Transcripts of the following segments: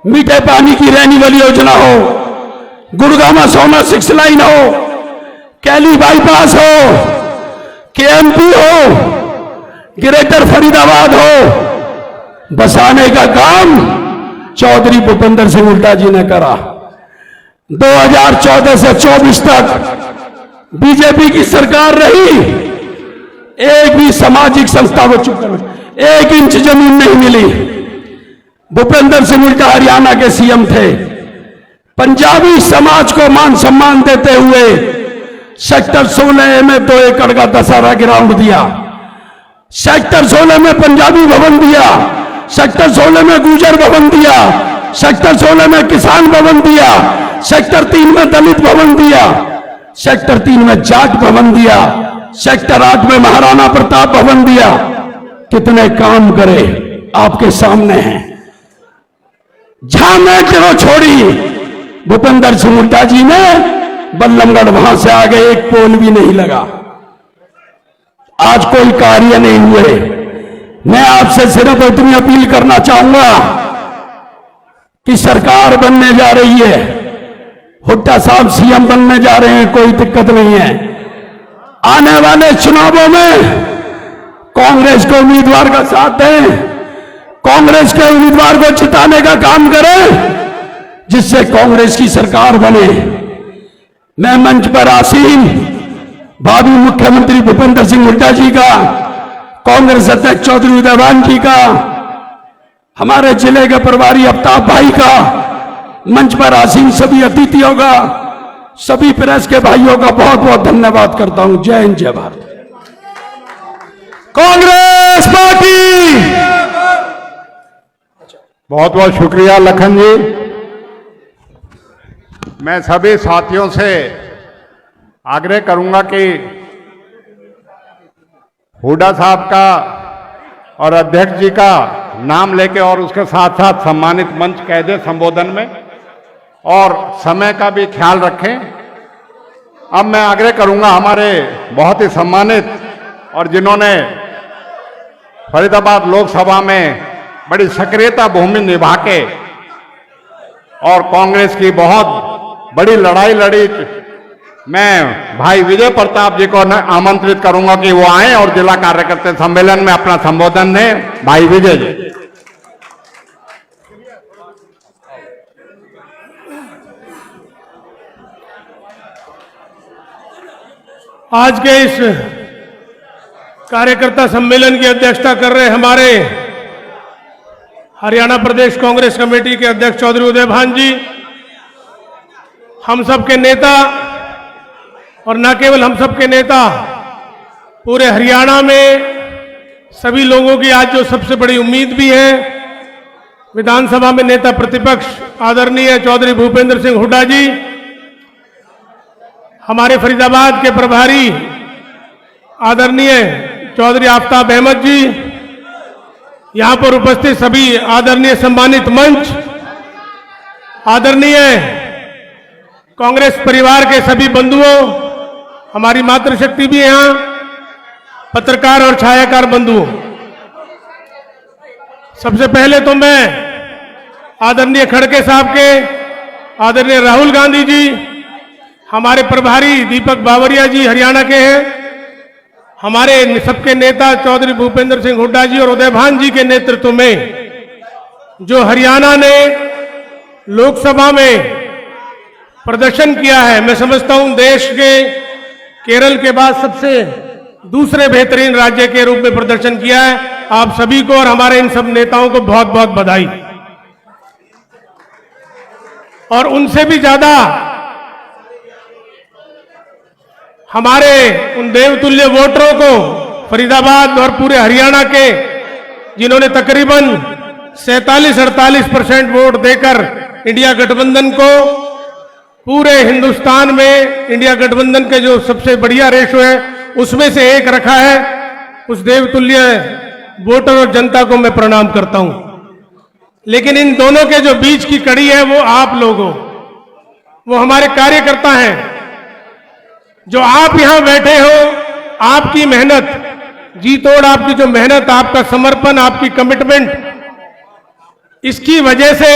मीठे पानी की रहने वाली योजना हो, गुड़गामा सोना 6 लाइन हो, कैली बाईपास हो, केएमपी हो, ग्रेटर फरीदाबाद हो, बसाने का काम चौधरी भूपेंद्र सिंह हुड्डा जी ने करा। 2014 से 24 तक बीजेपी की सरकार रही, एक भी सामाजिक संस्था को चुप करो, 1 इंच जमीन नहीं मिली। भूपेंद्र सिंह हुड्डा हरियाणा के सीएम थे। पंजाबी समाज को मान सम्मान देते हुए सेक्टर 16 में 2 एकड़ का दशहरा ग्राउंड दिया, सेक्टर 16 में पंजाबी भवन दिया, सेक्टर 16 में गुर्जर भवन दिया, सेक्टर 16 में किसान भवन दिया, सेक्टर 3 में दलित भवन दिया, सेक्टर 3 में जाट भवन दिया, सेक्टर 8 में महाराणा प्रताप भवन दिया। कितने काम करे आपके सामने हैं। झामें क्यों छोड़ी भूपेंद्र सिंह हुड्डा जी ने, बल्लभगढ़ वहां से आगे एक पोल भी नहीं लगा, आज कोई कार्य नहीं हुए। मैं आपसे सिर्फ इतनी अपील करना चाहूंगा कि सरकार बनने जा रही है, हुड्डा साहब सीएम बनने जा रहे हैं, कोई दिक्कत नहीं है। आने वाले चुनावों में कांग्रेस को उम्मीदवार का साथ दें, कांग्रेस के उम्मीदवार को जिताने का काम करें, जिससे कांग्रेस की सरकार बने। मैं मंच पर आसीन भावी मुख्यमंत्री भूपेंद्र सिंह हुड्डा जी का, कांग्रेस अध्यक्ष चौधरी उदयभान जी का, हमारे जिले के प्रभारी अफ्ताब भाई का, मंच पर आसीन सभी अतिथियों का, सभी प्रेस के भाइयों का बहुत बहुत धन्यवाद करता हूं। जय हिंद, जय भारत। कांग्रेस पार्टी। बहुत बहुत शुक्रिया लखन जी। मैं सभी साथियों से आग्रह करूंगा कि हुड्डा साहब का और अध्यक्ष जी का नाम लेके और उसके साथ साथ सम्मानित मंच कह दे संबोधन में, और समय का भी ख्याल रखें। अब मैं आग्रह करूंगा हमारे बहुत ही सम्मानित और जिन्होंने फरीदाबाद लोकसभा में बड़ी सक्रियता भूमि निभा के और कांग्रेस की बहुत बड़ी लड़ाई लड़ी, मैं भाई विजय प्रताप जी को आमंत्रित करूंगा कि वो आए और जिला कार्यकर्ता सम्मेलन में अपना संबोधन दें। भाई विजय जी। आज के इस कार्यकर्ता सम्मेलन की अध्यक्षता कर रहे हमारे हरियाणा प्रदेश कांग्रेस कमेटी के अध्यक्ष चौधरी उदयभान जी, हम सब के नेता, और न केवल हम सब के नेता, पूरे हरियाणा में सभी लोगों की आज जो सबसे बड़ी उम्मीद भी है, विधानसभा में नेता प्रतिपक्ष आदरणीय चौधरी भूपेंद्र सिंह हुड्डा जी, हमारे फरीदाबाद के प्रभारी आदरणीय चौधरी आफ्ताब अहमद जी, यहां पर उपस्थित सभी आदरणीय सम्मानित मंच, आदरणीय कांग्रेस परिवार के सभी बंधुओं, हमारी मातृशक्ति भी यहां, पत्रकार और छायाकार बंधुओं, सबसे पहले तो मैं आदरणीय खड़गे साहब के, आदरणीय राहुल गांधी जी, हमारे प्रभारी दीपक बावरिया जी हरियाणा के हैं, हमारे सबके नेता चौधरी भूपेंद्र सिंह हुड्डा जी और उदयभान जी के नेतृत्व में जो हरियाणा ने लोकसभा में प्रदर्शन किया है, मैं समझता हूं देश के केरल के बाद सबसे दूसरे बेहतरीन राज्य के रूप में प्रदर्शन किया है। आप सभी को और हमारे इन सब नेताओं को बहुत बहुत बधाई। और उनसे भी ज्यादा हमारे उन देवतुल्य वोटरों को फरीदाबाद और पूरे हरियाणा के, जिन्होंने तकरीबन 47-48% वोट देकर इंडिया गठबंधन को पूरे हिंदुस्तान में इंडिया गठबंधन के जो सबसे बढ़िया रेशो है उसमें से एक रखा है, उस देवतुल्य वोटर और जनता को मैं प्रणाम करता हूं। लेकिन इन दोनों के जो बीच की कड़ी है वो आप लोगों, वो हमारे कार्यकर्ता हैं, जो आप यहां बैठे हो, आपकी मेहनत, जी तोड़ आपकी जो मेहनत, आपका समर्पण, आपकी कमिटमेंट, इसकी वजह से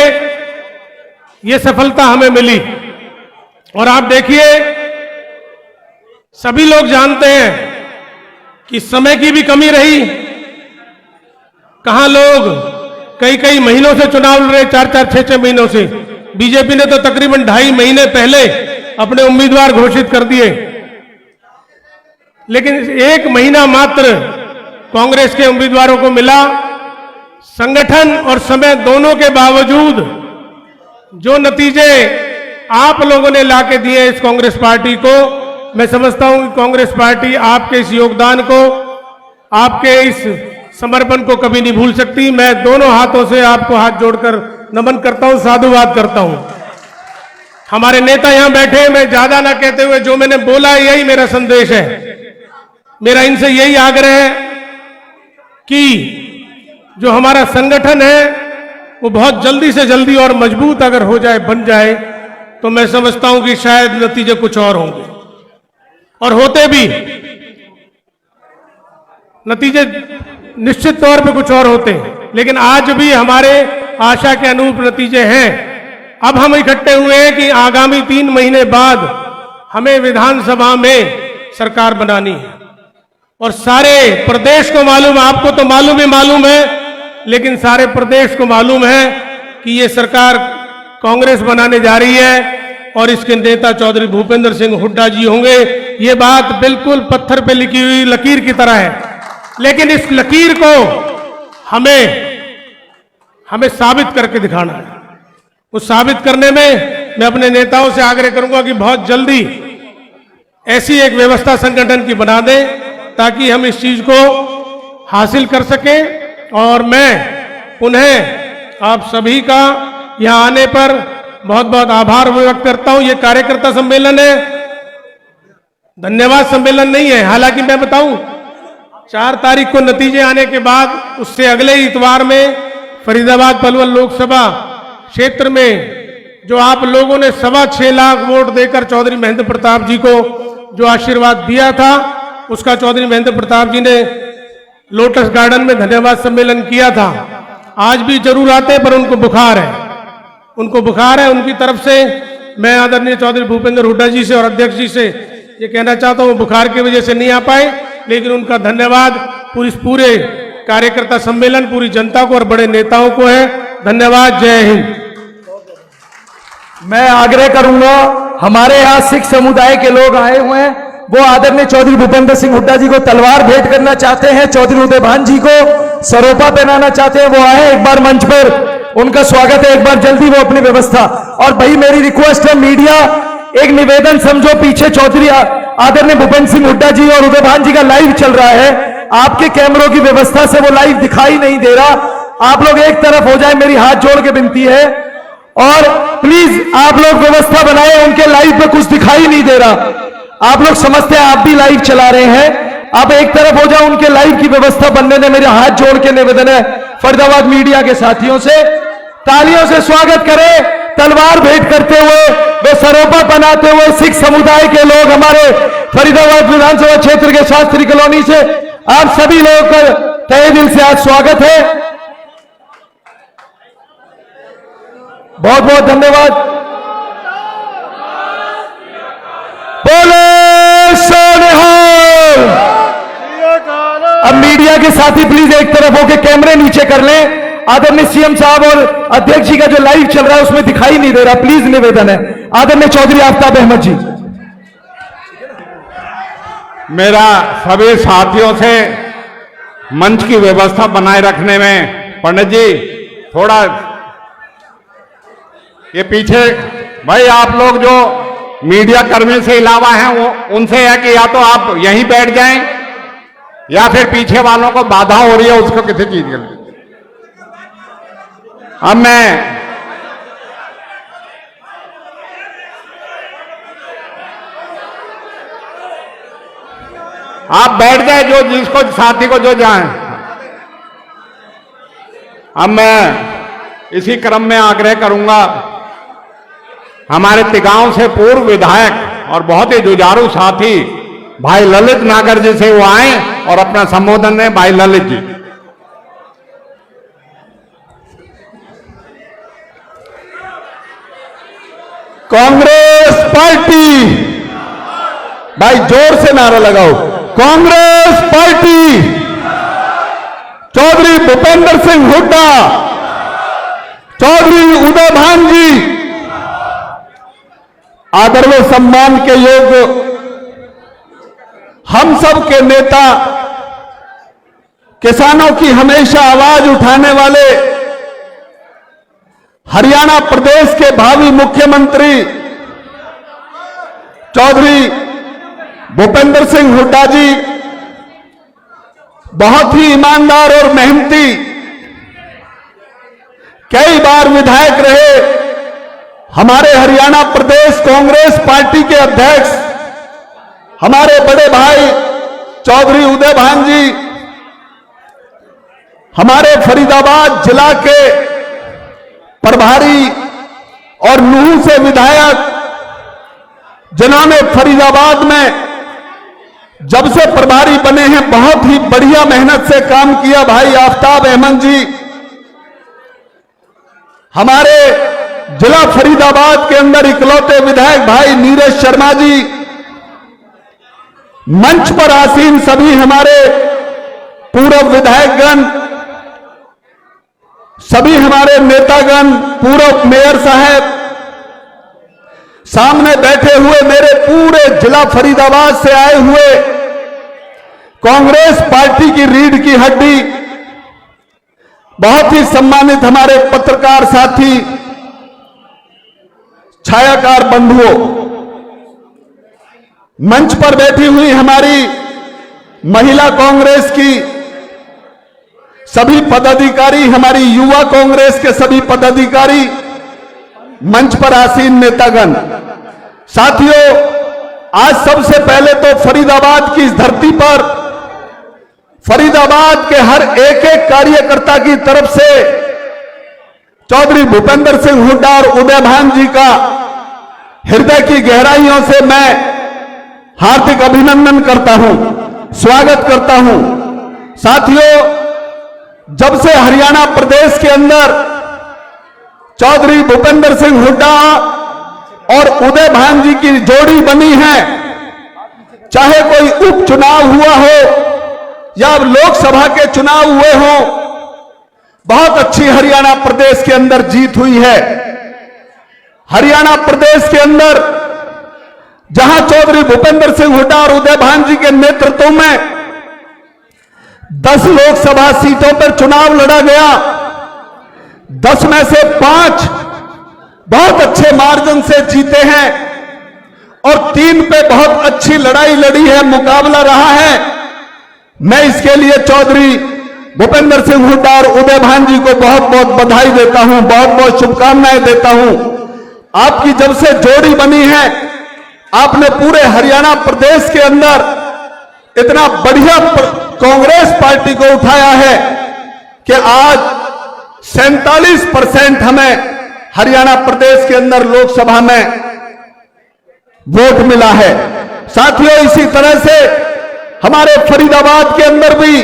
ये सफलता हमें मिली। और आप देखिए, सभी लोग जानते हैं कि समय की भी कमी रही। कहां लोग कई कई महीनों से चुनाव लड़ रहे, 4-4, 6-6 महीनों से। बीजेपी ने तो तकरीबन 2.5 महीने पहले अपने उम्मीदवार घोषित कर दिए, लेकिन 1 महीना मात्र कांग्रेस के उम्मीदवारों को मिला। संगठन और समय दोनों के बावजूद जो नतीजे आप लोगों ने लाके दिए इस कांग्रेस पार्टी को, मैं समझता हूं कि कांग्रेस पार्टी आपके इस योगदान को, आपके इस समर्पण को कभी नहीं भूल सकती। मैं दोनों हाथों से आपको हाथ जोड़कर नमन करता हूं, साधुवाद करता हूं। हमारे नेता यहां बैठे, मैं ज्यादा ना कहते हुए जो मैंने बोला यही मेरा संदेश है। मेरा इनसे यही आग्रह है कि जो हमारा संगठन है वो बहुत जल्दी से जल्दी और मजबूत अगर हो जाए, बन जाए, तो मैं समझता हूं कि शायद नतीजे कुछ और होंगे, और होते भी। नतीजे निश्चित तौर पे कुछ और होते हैं, लेकिन आज भी हमारे आशा के अनुरूप नतीजे हैं। अब हम इकट्ठे हुए हैं कि आगामी 3 महीने बाद हमें विधानसभा में सरकार बनानी है, और सारे प्रदेश को मालूम, आपको तो मालूम ही मालूम है, लेकिन सारे प्रदेश को मालूम है कि ये सरकार कांग्रेस बनाने जा रही है और इसके नेता चौधरी भूपेंद्र सिंह हुड्डा जी होंगे। ये बात बिल्कुल पत्थर पे लिखी हुई लकीर की तरह है, लेकिन इस लकीर को हमें साबित करके दिखाना है। उस साबित करने में मैं अपने नेताओं से आग्रह करूंगा कि बहुत जल्दी ऐसी एक व्यवस्था संगठन की बना दें ताकि हम इस चीज को हासिल कर सकें। और मैं पुनः आप सभी का यहां आने पर बहुत बहुत आभार व्यक्त करता हूं। ये कार्यकर्ता सम्मेलन है, धन्यवाद सम्मेलन नहीं है। हालांकि मैं बताऊं, 4 तारीख को नतीजे आने के बाद उससे अगले इतवार में फरीदाबाद पलवल लोकसभा क्षेत्र में जो आप लोगों ने 6.25 लाख वोट देकर चौधरी महेंद्र प्रताप जी को जो आशीर्वाद दिया था, उसका चौधरी महेंद्र प्रताप जी ने लोटस गार्डन में धन्यवाद सम्मेलन किया था। आज भी जरूर आते, पर उनको बुखार है, उनकी तरफ से मैं आदरणीय चौधरी भूपेंद्र हुड्डा जी से और अध्यक्ष जी से ये कहना चाहता हूं, बुखार की वजह से नहीं आ पाए, लेकिन उनका धन्यवाद पूरे कार्यकर्ता सम्मेलन, पूरी जनता को और बड़े नेताओं को है। धन्यवाद। जय हिंद। मैं आग्रह करूंगा, हमारे यहाँ सिख समुदाय के लोग आए हुए हैं, वो आदरणीय चौधरी भूपेंद्र सिंह हुड्डा जी को तलवार भेंट करना चाहते हैं, चौधरी उदयभान जी को सरोपा पहनाना चाहते हैं। वो आए एक बार मंच पर, उनका स्वागत है। एक बार जल्दी वो अपनी व्यवस्था। और भाई मेरी रिक्वेस्ट है, मीडिया एक निवेदन समझो, पीछे चौधरी आदरणीय भूपेंद्र सिंह हुड्डा जी और उदयभान जी का लाइव चल रहा है, आपके कैमरों की व्यवस्था से वो लाइव दिखाई नहीं दे रहा। आप लोग एक तरफ हो जाए, मेरी हाथ जोड़ के विनती है। और प्लीज आप लोग व्यवस्था बनाए, उनके लाइव पे कुछ दिखाई नहीं दे रहा। आप लोग समझते हैं आप भी लाइव चला रहे हैं, आप एक तरफ हो जाओ, उनके लाइव की व्यवस्था बनने में मेरे हाथ जोड़ के निवेदन है फरीदाबाद मीडिया के साथियों से। तालियों से स्वागत करें, तलवार भेंट करते हुए, वे सरोपा बनाते हुए सिख समुदाय के लोग हमारे फरीदाबाद विधानसभा क्षेत्र के शास्त्री कॉलोनी से। आप सभी लोगों का तहे दिल से आज स्वागत है, बहुत बहुत धन्यवाद। बोलो सोनिहाल। अब मीडिया के साथी प्लीज एक तरफ होकर कैमरे नीचे कर लें। आदरणीय सीएम साहब और अध्यक्ष जी का जो लाइव चल रहा है उसमें दिखाई नहीं दे रहा, प्लीज निवेदन है। आदरणीय चौधरी आफ्ताब अहमद जी। मेरा सभी साथियों से मंच की व्यवस्था बनाए रखने में, पंडित जी थोड़ा ये पीछे, भाई आप लोग जो मीडिया कर्मी से अलावा हैं वो उनसे है कि या तो आप यहीं बैठ जाएं या फिर पीछे वालों को बाधा हो रही है उसको किसी चीज के लिए। अब मैं आप बैठ जाए, जो जिसको साथी को जो जाए। अब मैं इसी क्रम में आग्रह करूंगा, हमारे तिगांव से पूर्व विधायक और बहुत ही जुझारू साथी भाई ललित नागर जी से वो आए और अपना संबोधन दें। भाई ललित जी। कांग्रेस पार्टी, भाई जोर से नारा लगाओ, कांग्रेस पार्टी, चौधरी भूपेंद्र सिंह हुड्डा, चौधरी उदय भान जी, आदर व सम्मान के योग्य हम सब के नेता, किसानों की हमेशा आवाज उठाने वाले हरियाणा प्रदेश के भावी मुख्यमंत्री चौधरी भूपेंद्र सिंह हुड्डा जी बहुत ही ईमानदार और मेहनती, कई बार विधायक रहे, हमारे हरियाणा प्रदेश कांग्रेस पार्टी के अध्यक्ष हमारे बड़े भाई चौधरी उदय भान जी, हमारे फरीदाबाद जिला के प्रभारी और नूह से विधायक, जिन्होंने फरीदाबाद में जब से प्रभारी बने हैं बहुत ही बढ़िया मेहनत से काम किया, भाई आफ्ताब अहमद जी, हमारे जिला फरीदाबाद के अंदर इकलौते विधायक भाई नीरज शर्मा जी, मंच पर आसीन सभी हमारे पूर्व विधायकगण, सभी हमारे नेतागण, पूर्व मेयर साहब, सामने बैठे हुए मेरे पूरे जिला फरीदाबाद से आए हुए कांग्रेस पार्टी की रीढ़ की हड्डी, बहुत ही सम्मानित हमारे पत्रकार साथी, छायाकार बंधुओं, मंच पर बैठी हुई हमारी महिला कांग्रेस की सभी पदाधिकारी, हमारी युवा कांग्रेस के सभी पदाधिकारी, मंच पर आसीन नेतागण, साथियों, आज सबसे पहले तो फरीदाबाद की इस धरती पर फरीदाबाद के हर एक एक कार्यकर्ता की तरफ से चौधरी भूपेंद्र सिंह हुड्डा और उदय भान जी का हृदय की गहराइयों से मैं हार्दिक अभिनंदन करता हूं, स्वागत करता हूं। साथियों, जब से हरियाणा प्रदेश के अंदर चौधरी भूपेंद्र सिंह हुड्डा और उदय भान जी की जोड़ी बनी है, चाहे कोई उपचुनाव हुआ हो या लोकसभा के चुनाव हुए हो, बहुत अच्छी हरियाणा प्रदेश के अंदर जीत हुई है। हरियाणा प्रदेश के अंदर जहां चौधरी भूपेंद्र सिंह हुड्डा और उदय भान जी के नेतृत्व में 10 लोकसभा सीटों पर चुनाव लड़ा गया, 10 में से 5 बहुत अच्छे मार्जिन से जीते हैं और 3 पे बहुत अच्छी लड़ाई लड़ी है, मुकाबला रहा है। मैं इसके लिए चौधरी भूपेंद्र सिंह हुड्डा और उदय भान जी को बहुत बहुत बधाई देता हूं, बहुत बहुत शुभकामनाएं देता हूं। आपकी जब से जोड़ी बनी है, आपने पूरे हरियाणा प्रदेश के अंदर इतना बढ़िया कांग्रेस पार्टी को उठाया है कि आज 47% हमें हरियाणा प्रदेश के अंदर लोकसभा में वोट मिला है। साथियों, इसी तरह से हमारे फरीदाबाद के अंदर भी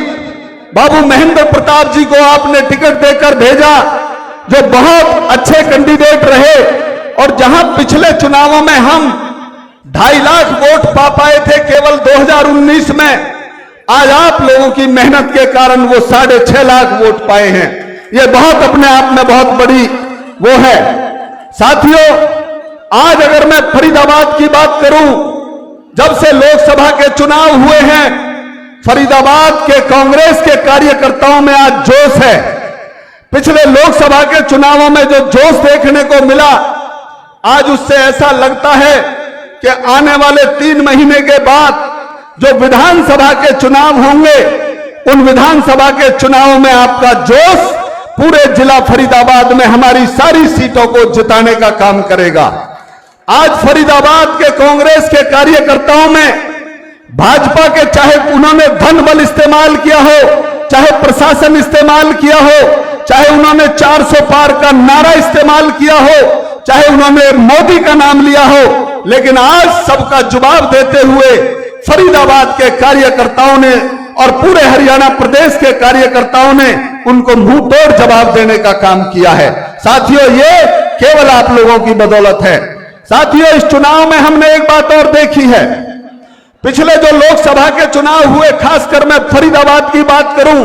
बाबू महेंद्र प्रताप जी को आपने टिकट देकर भेजा, जो बहुत अच्छे कैंडिडेट रहे और जहां पिछले चुनावों में हम 2.5 लाख वोट पा पाए थे केवल 2019 में, आज आप लोगों की मेहनत के कारण वो 6.5 लाख वोट पाए हैं। ये बहुत अपने आप में बहुत बड़ी वो है। साथियों, आज अगर मैं फरीदाबाद की बात करूं, जब से लोकसभा के चुनाव हुए हैं, फरीदाबाद के कांग्रेस के कार्यकर्ताओं में आज जोश है। पिछले लोकसभा के चुनावों में जो जोश देखने को मिला, आज उससे ऐसा लगता है कि आने वाले 3 महीने के बाद जो विधानसभा के चुनाव होंगे, उन विधानसभा के चुनावों में आपका जोश पूरे जिला फरीदाबाद में हमारी सारी सीटों को जिताने का काम करेगा। आज फरीदाबाद के कांग्रेस के कार्यकर्ताओं में भाजपा के, चाहे उन्होंने धन बल इस्तेमाल किया हो, चाहे प्रशासन इस्तेमाल किया हो, चाहे उन्होंने 400 पार का नारा इस्तेमाल किया हो, चाहे उन्होंने मोदी का नाम लिया हो, लेकिन आज सबका जवाब देते हुए फरीदाबाद के कार्यकर्ताओं ने और पूरे हरियाणा प्रदेश के कार्यकर्ताओं ने उनको मुंह तोड़ जवाब देने का काम किया है। साथियों, ये केवल आप लोगों की बदौलत है। साथियों, इस चुनाव में हमने एक बात और देखी है। पिछले जो लोकसभा के चुनाव हुए, खासकर मैं फरीदाबाद की बात करूं,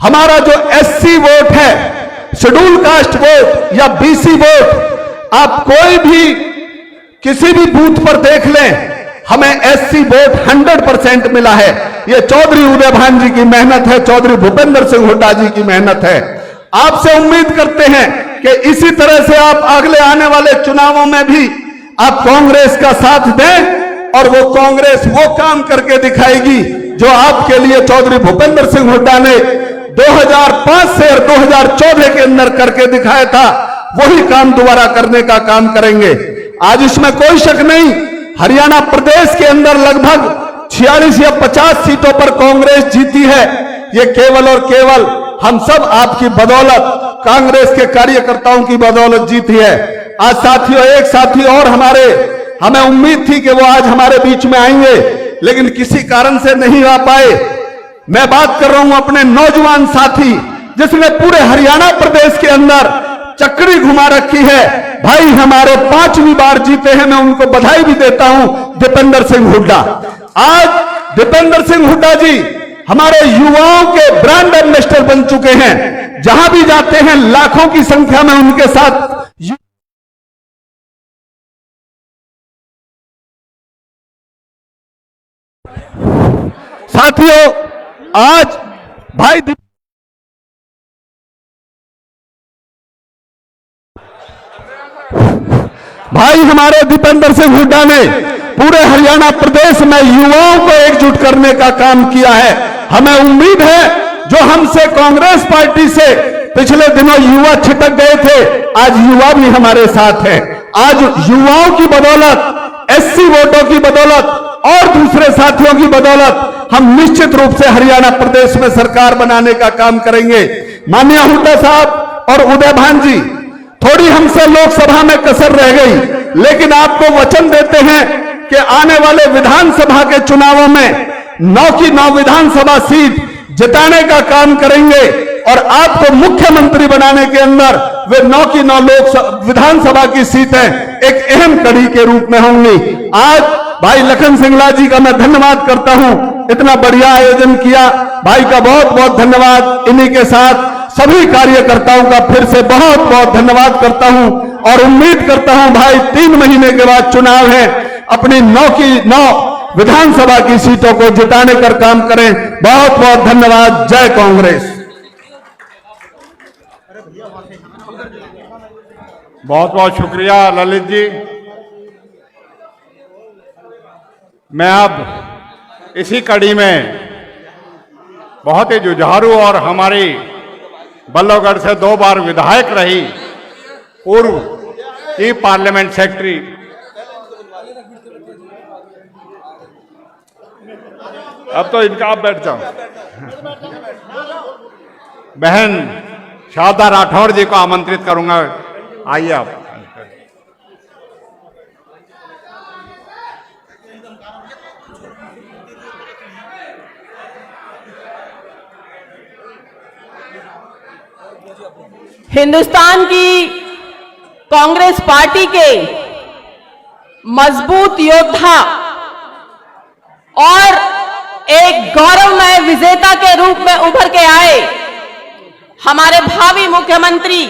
हमारा जो एससी वोट है, शेड्यूल कास्ट वोट या बीसी वोट, आप कोई भी किसी भी बूथ पर देख लें, हमें एससी वोट 100% मिला है। यह चौधरी उदय भान जी की मेहनत है, चौधरी भूपेंद्र सिंह हुड्डा जी की मेहनत है। आपसे उम्मीद करते हैं कि इसी तरह से आप अगले आने वाले चुनावों में भी आप कांग्रेस का साथ दें, और वो कांग्रेस वो काम करके दिखाएगी जो आपके लिए चौधरी भूपेंद्र सिंह हुड्डा ने 2005 से 2014 के अंदर करके दिखाया था, वही काम दोबारा करने का काम करेंगे। आज इसमें कोई शक नहीं, हरियाणा प्रदेश के अंदर लगभग 46 या 50 सीटों पर कांग्रेस जीती है। ये केवल और केवल हम सब आपकी बदौलत, कांग्रेस के कार्यकर्ताओं की बदौलत जीती है। आज साथियों, एक साथी और हमें उम्मीद थी कि वो आज हमारे बीच में आएंगे, लेकिन किसी कारण से नहीं आ पाए। मैं बात कर रहा हूं अपने नौजवान साथी, जिसने पूरे हरियाणा प्रदेश के अंदर चक्री घुमा रखी है। भाई हमारे 5वीं बार जीते हैं, मैं उनको बधाई भी देता हूं, दीपेंद्र सिंह हुड्डा। आज दीपेंद्र सिंह हुड्डा जी हमारे युवाओं के ब्रांड एम्बेसडर बन चुके हैं। जहां भी जाते हैं लाखों की संख्या में उनके साथ। साथियों, आज भाई हमारे दीपेंद्र सिंह हुड्डा ने पूरे हरियाणा प्रदेश में युवाओं को एकजुट करने का काम किया है। हमें उम्मीद है, जो हमसे कांग्रेस पार्टी से पिछले दिनों युवा छिटक गए थे, आज युवा भी हमारे साथ हैं। आज युवाओं की बदौलत, एससी वोटों की बदौलत और दूसरे साथियों की बदौलत हम निश्चित रूप से हरियाणा प्रदेश में सरकार बनाने का काम करेंगे। माननीय हुड्डा साहब और उदय भान जी, थोड़ी हमसे लोकसभा में कसर रह गई, लेकिन आपको वचन देते हैं कि आने वाले विधानसभा के चुनावों में 9 की 9 विधानसभा सीट जिताने का काम करेंगे, और आपको मुख्यमंत्री बनाने के अंदर वे 9 की 9 विधानसभा की सीटें एक अहम कड़ी के रूप में होंगी। आज भाई लखन सिंगला जी का मैं धन्यवाद करता हूं, इतना बढ़िया आयोजन किया, भाई का बहुत बहुत धन्यवाद। इन्हीं के साथ सभी कार्यकर्ताओं का फिर से बहुत बहुत धन्यवाद करता हूं, और उम्मीद करता हूं भाई 3 महीने के बाद चुनाव है, अपनी 9 की 9 विधानसभा की सीटों को जिताने का काम करें। बहुत बहुत धन्यवाद। जय कांग्रेस। बहुत बहुत शुक्रिया ललित जी। मैं अब इसी कड़ी में बहुत ही जुझारू और हमारी बल्लभगढ़ से 2 बार विधायक रही पूर्व की पार्लियामेंट सेक्रेटरी अब तो इनका आप बैठ जाओ बहन शारदा राठौड़ जी को आमंत्रित करूंगा। आइए आप। हिंदुस्तान की कांग्रेस पार्टी के मजबूत योद्धा और एक गौरवमय विजेता के रूप में उभर के आए हमारे भावी मुख्यमंत्री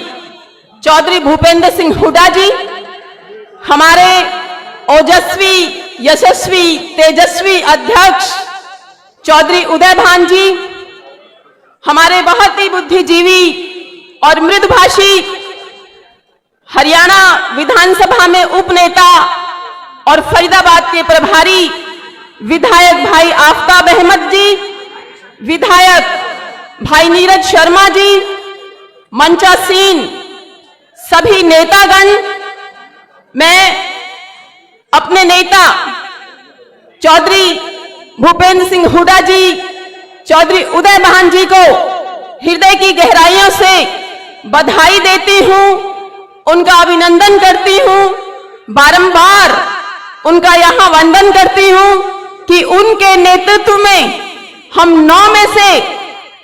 चौधरी भूपेंद्र सिंह हुड्डा जी, हमारे ओजस्वी, यशस्वी, तेजस्वी अध्यक्ष चौधरी उदय भान जी, हमारे बहुत ही बुद्धिजीवी और मृदुभाषी हरियाणा विधानसभा में उपनेता और फरीदाबाद के प्रभारी विधायक भाई आफताब अहमद जी, विधायक भाई नीरज शर्मा जी, मंचासीन सभी नेतागण, मैं अपने नेता चौधरी भूपेंद्र सिंह हुड्डा जी, चौधरी उदय भान जी को हृदय की गहराइयों से बधाई देती हूं, उनका अभिनंदन करती हूं, बारंबार उनका यहां वंदन करती हूं कि उनके नेतृत्व में हम 9 में से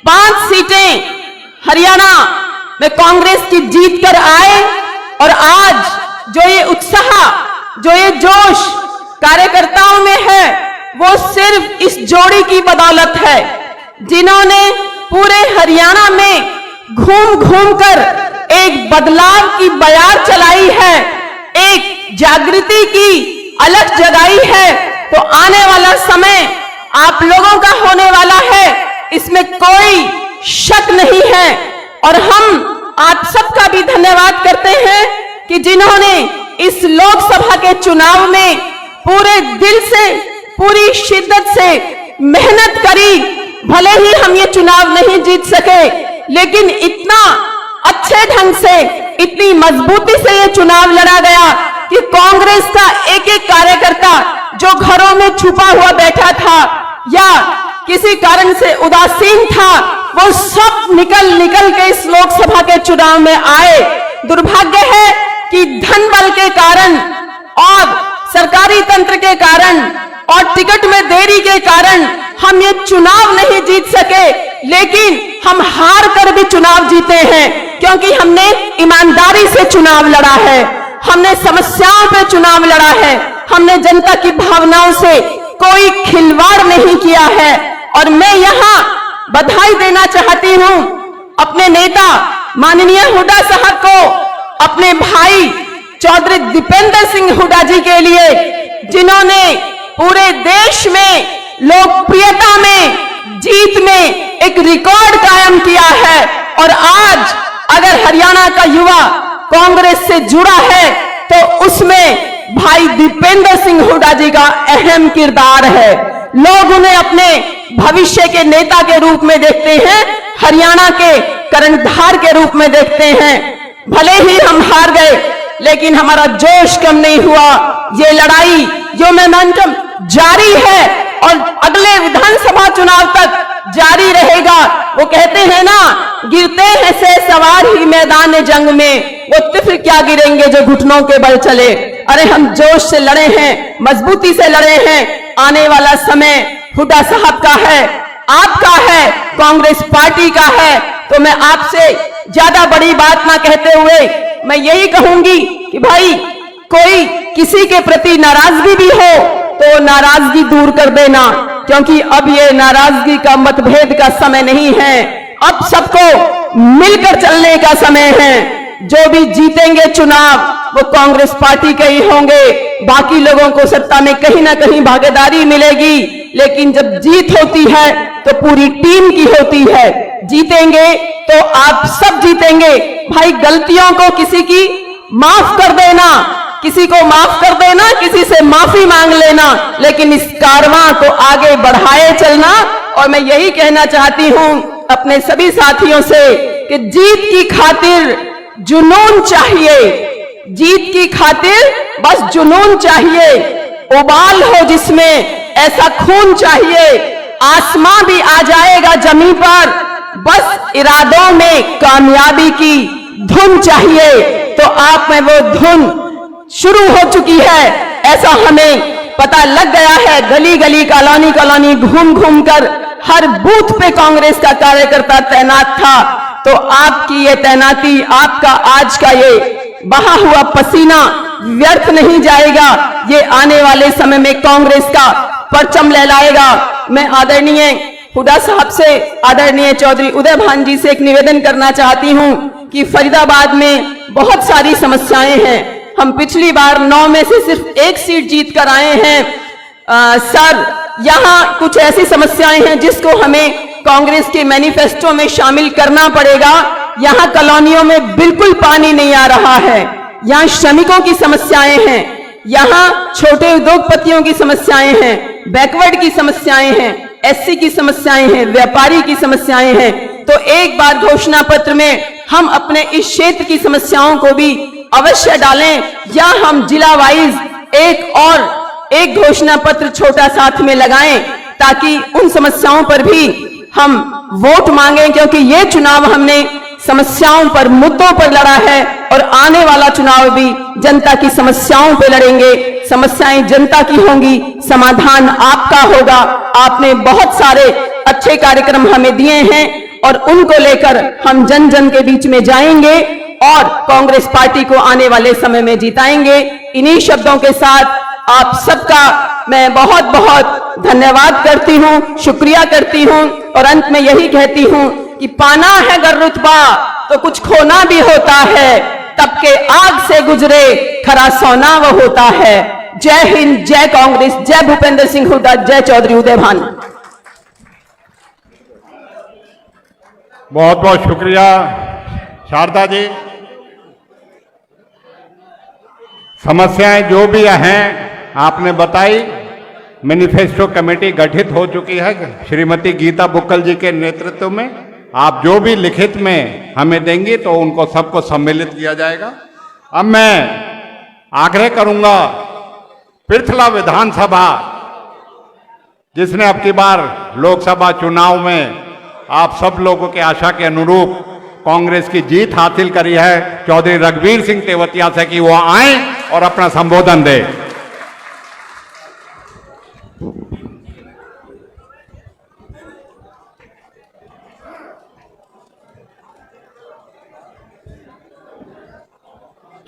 5 सीटें हरियाणा में कांग्रेस की जीत कर आए, और आज जो ये उत्साह कार्यकर्ताओं में है वो सिर्फ इस जोड़ी की बदौलत है, जिन्होंने पूरे हरियाणा में घूम घूम कर एक बदलाव की बयार चलाई है, एक जागृति की अलख जगाई है। तो आने वाला समय आप लोगों का होने वाला है, इसमें कोई शक नहीं है। और हम आप सबका भी धन्यवाद करते हैं कि जिन्होंने इस लोकसभा के चुनाव में पूरे दिल से, पूरी शिद्दत से मेहनत करी। भले ही हम ये चुनाव नहीं जीत सके, लेकिन इतना अच्छे ढंग से, इतनी मजबूती से ये चुनाव लड़ा गया कि कांग्रेस का एक एक कार्यकर्ता जो घरों में छुपा हुआ बैठा था या किसी कारण से उदासीन था, वो सब निकल के इस लोकसभा के चुनाव में आए। दुर्भाग्य है कि धन बल के कारण और सरकारी तंत्र के कारण और टिकट में देरी के कारण हम ये चुनाव नहीं जीत सके, लेकिन हम हार कर भी चुनाव जीते हैं, क्योंकि हमने ईमानदारी से चुनाव लड़ा है, हमने समस्याओं पे चुनाव लड़ा है, हमने जनता की भावनाओं से कोई खिलवाड़ नहीं किया है। और मैं यहाँ बधाई देना चाहती हूँ अपने नेता माननीय हुड्डा साहब को, अपने भाई चौधरी दीपेंद्र सिंह हुड्डा जी के लिए, जिन्होंने पूरे देश में लोकप्रियता में, जीत में एक रिकॉर्ड कायम किया है। और आज अगर हरियाणा का युवा कांग्रेस से जुड़ा है तो उसमें भाई दीपेंद्र सिंह हुड्डा जी का अहम किरदार है। लोग उन्हें अपने भविष्य के नेता के रूप में देखते हैं, हरियाणा के कर्णधार के रूप में देखते हैं। भले ही हम हार गए, लेकिन हमारा जोश कम नहीं हुआ। ये लड़ाई, जो मोमेंटम जारी है और अगले विधानसभा चुनाव तक जारी रहेगा। वो कहते हैं ना, गिरते हैं से सवार ही मैदान जंग में, वो तिफर क्या गिरेंगे जो घुटनों के बल चले। अरे हम जोश से लड़े हैं, मजबूती से लड़े हैं। आने वाला समय हुड्डा साहब का है, आपका है, कांग्रेस पार्टी का है। तो मैं आपसे ज्यादा बड़ी बात ना कहते हुए मैं यही कहूंगी कि भाई, कोई किसी के प्रति नाराजगी भी हो तो नाराजगी दूर कर देना, क्योंकि अब ये नाराजगी का, मतभेद का समय नहीं है। अब सबको मिलकर चलने का समय है। जो भी जीतेंगे चुनाव वो कांग्रेस पार्टी के ही होंगे, बाकी लोगों को सत्ता में कहीं ना कहीं भागीदारी मिलेगी, लेकिन जब जीत होती है तो पूरी टीम की होती है। जीतेंगे तो आप सब जीतेंगे। भाई, गलतियों को किसी की माफ कर देना, किसी को माफ कर देना, किसी से माफी मांग लेना, लेकिन इस कारवां को आगे बढ़ाए चलना। और मैं यही कहना चाहती हूं अपने सभी साथियों से कि जीत की खातिर जुनून चाहिए, जीत की खातिर बस जुनून चाहिए, उबाल हो जिसमें ऐसा खून चाहिए, आसमां भी आ जाएगा जमीन पर, बस इरादों में कामयाबी की धुन चाहिए। तो आप में वो धुन शुरू हो चुकी है, ऐसा हमें पता लग गया है। गली गली, कॉलोनी कॉलोनी घूम घूम कर हर बूथ पे कांग्रेस का कार्यकर्ता तैनात था। तो आपकी ये तैनाती, आपका आज का ये बहा हुआ पसीना व्यर्थ नहीं जाएगा। ये आने वाले समय में कांग्रेस का परचम लहराएगा। मैं आदरणीय हुड्डा साहब से, आदरणीय चौधरी उदय भान जी से एक निवेदन करना चाहती हूं कि फरीदाबाद में बहुत सारी समस्याएं हैं। हम पिछली बार 9 में से सिर्फ 1 सीट जीत कर आए हैं। सर, यहाँ कुछ ऐसी समस्याएं हैं जिसको हमें कांग्रेस के मैनिफेस्टो में शामिल करना पड़ेगा। यहाँ कॉलोनियों में बिल्कुल पानी नहीं आ रहा है, यहाँ श्रमिकों की समस्याएं हैं, यहाँ छोटे उद्योगपतियों की समस्याएं हैं, बैकवर्ड की समस्याएं हैं, एससी की समस्याएं हैं, व्यापारी की समस्याएं हैं। तो एक बार घोषणा पत्र में हम अपने इस क्षेत्र की समस्याओं को भी अवश्य डालें, या हम जिला वाइज एक घोषणा पत्र छोटा साथ में लगाएं, ताकि उन समस्याओं पर भी हम वोट मांगें। क्योंकि ये चुनाव हमने समस्याओं पर, मुद्दों पर लड़ा है, और आने वाला चुनाव भी जनता की समस्याओं पर लड़ेंगे। समस्याएं जनता की होंगी, समाधान आपका होगा। आपने बहुत सारे अच्छे कार्यक्रम हमें दिए हैं और उनको लेकर हम जन जन के बीच में जाएंगे और कांग्रेस पार्टी को आने वाले समय में जिताएंगे। इन्हीं शब्दों के साथ आप सबका मैं बहुत बहुत धन्यवाद करती हूं, शुक्रिया करती हूं और अंत में यही कहती हूं कि पाना है अगर रुतबा तो कुछ खोना भी होता है, तब के आग से गुजरे खरा सोना वो होता है। जय हिंद, जय कांग्रेस, जय भूपेंद्र सिंह हुड्डा, जय चौधरी उदय भान। बहुत बहुत शुक्रिया शारदा जी। समस्याएं जो भी हैं आपने बताई। मैनिफेस्टो कमेटी गठित हो चुकी है श्रीमती गीता बुक्कल जी के नेतृत्व में। आप जो भी लिखित में हमें देंगी तो उनको सबको सम्मिलित किया जाएगा। अब मैं आग्रह करूंगा पृथला विधानसभा, जिसने अब की बार लोकसभा चुनाव में आप सब लोगों के आशा के अनुरूप कांग्रेस की जीत हासिल करी है, चौधरी रघुवीर सिंह तेवतिया से कि वो आए और अपना संबोधन दे।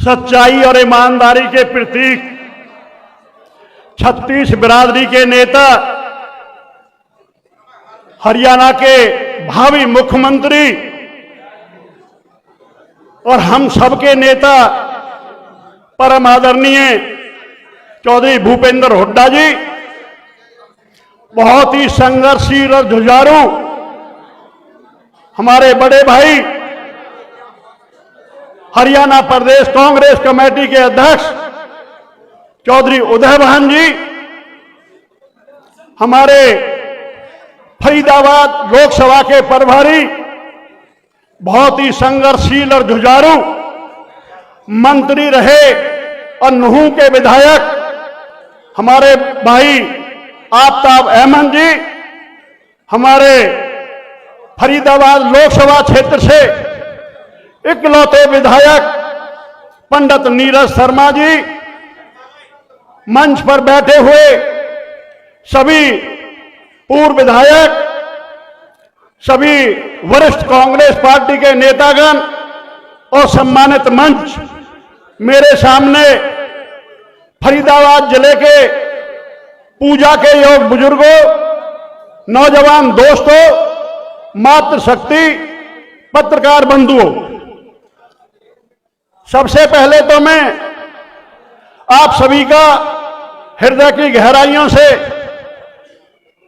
सच्चाई और ईमानदारी के प्रतीक 36 बिरादरी के नेता, हरियाणा के भावी मुख्यमंत्री और हम सबके नेता परम आदरणीय चौधरी भूपेंद्र हुड्डा जी बहुत ही संघर्षशील और जुझारू हमारे बड़े भाई हरियाणा प्रदेश कांग्रेस कमेटी के अध्यक्ष चौधरी उदय भान जी, हमारे फरीदाबाद लोकसभा के प्रभारी बहुत ही संघर्षशील और जुझारू मंत्री रहे और नुहू के विधायक हमारे भाई आफ्ताब अहमद जी, हमारे फरीदाबाद लोकसभा क्षेत्र से इकलौते विधायक पंडित नीरज शर्मा जी, मंच पर बैठे हुए सभी पूर्व विधायक, सभी वरिष्ठ कांग्रेस पार्टी के नेतागण और सम्मानित मंच, मेरे सामने फरीदाबाद जिले के पूजा के योग बुजुर्गों, नौजवान दोस्तों, मातृशक्ति, पत्रकार बंधुओं, सबसे पहले तो मैं आप सभी का हृदय की गहराइयों से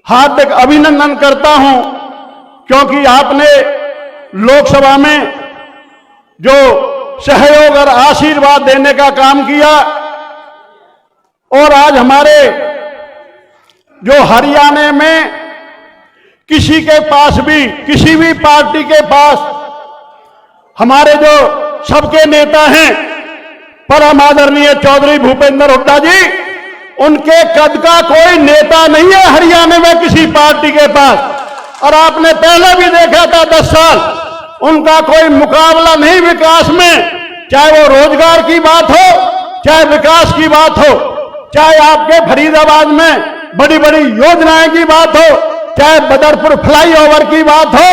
हार्दिक अभिनंदन करता हूं, क्योंकि आपने लोकसभा में जो सहयोग और आशीर्वाद देने का काम किया और आज हमारे जो हरियाणा में किसी के पास भी, किसी भी पार्टी के पास हमारे जो सबके नेता हैं परम आदरणीय चौधरी भूपेंद्र हुड्डा जी, उनके कद का कोई नेता नहीं है हरियाणा में किसी पार्टी के पास। और आपने पहले भी देखा था 10 साल उनका कोई मुकाबला नहीं विकास में, चाहे वो रोजगार की बात हो, चाहे विकास की बात हो, चाहे आपके फरीदाबाद में बड़ी बड़ी योजनाएं की बात हो, चाहे बदरपुर फ्लाईओवर की बात हो,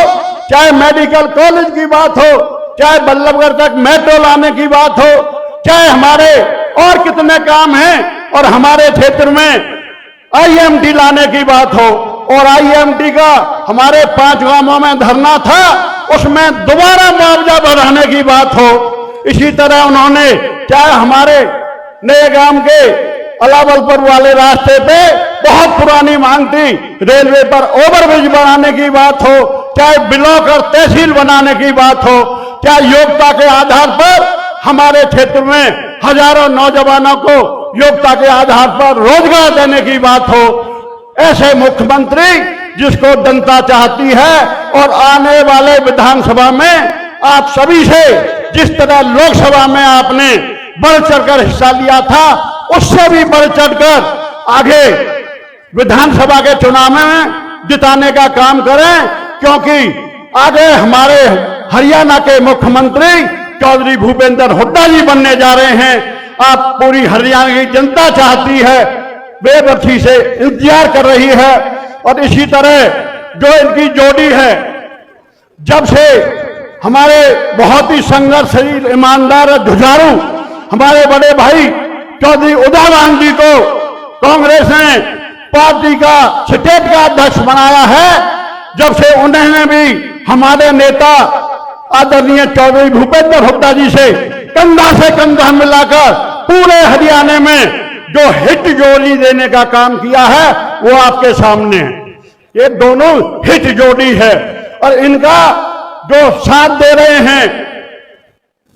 चाहे मेडिकल कॉलेज की बात हो, चाहे बल्लभगढ़ तक मेट्रो लाने की बात हो, चाहे हमारे और कितने काम हैं, और हमारे क्षेत्र में आईएमटी लाने की बात हो, और आईएमटी का हमारे 5 गांवों में धरना था, उसमें दोबारा मुआवजा बढ़ाने की बात हो। इसी तरह उन्होंने चाहे हमारे नए गांव के अलावलपुर वाले रास्ते पे बहुत पुरानी मांग थी, रेलवे पर ओवरब्रिज बनाने की बात हो, चाहे ब्लॉक और तहसील बनाने की बात हो, चाहे योग्यता के आधार पर हमारे क्षेत्र में हजारों नौजवानों को योग्यता के आधार पर रोजगार देने की बात हो। ऐसे मुख्यमंत्री जिसको जनता चाहती है, और आने वाले विधानसभा में आप सभी से जिस तरह लोकसभा में आपने बढ़ चढ़कर हिस्सा लिया था, उससे भी बढ़ चढ़कर आगे विधानसभा के चुनाव में जिताने का काम करें, क्योंकि आगे हमारे हरियाणा के मुख्यमंत्री चौधरी भूपेंद्र हुड्डा जी बनने जा रहे हैं। आप पूरी हरियाणा की जनता चाहती है, बेबसी से इंतजार कर रही है। और इसी तरह जो इनकी जोड़ी है, जब से हमारे बहुत ही संघर्षशील, ईमानदार और जुझारू हमारे बड़े भाई चौधरी उदय भान जी को कांग्रेस ने पार्टी का स्टेट का अध्यक्ष बनाया है, जब से उन्होंने भी हमारे नेता आदरणीय चौधरी भूपेंद्र हुड्डा जी से कंधा मिलाकर पूरे हरियाणा में जो हिट जोड़ी देने का काम किया है वो आपके सामने है। ये दोनों हिट जोड़ी है और इनका जो साथ दे रहे हैं,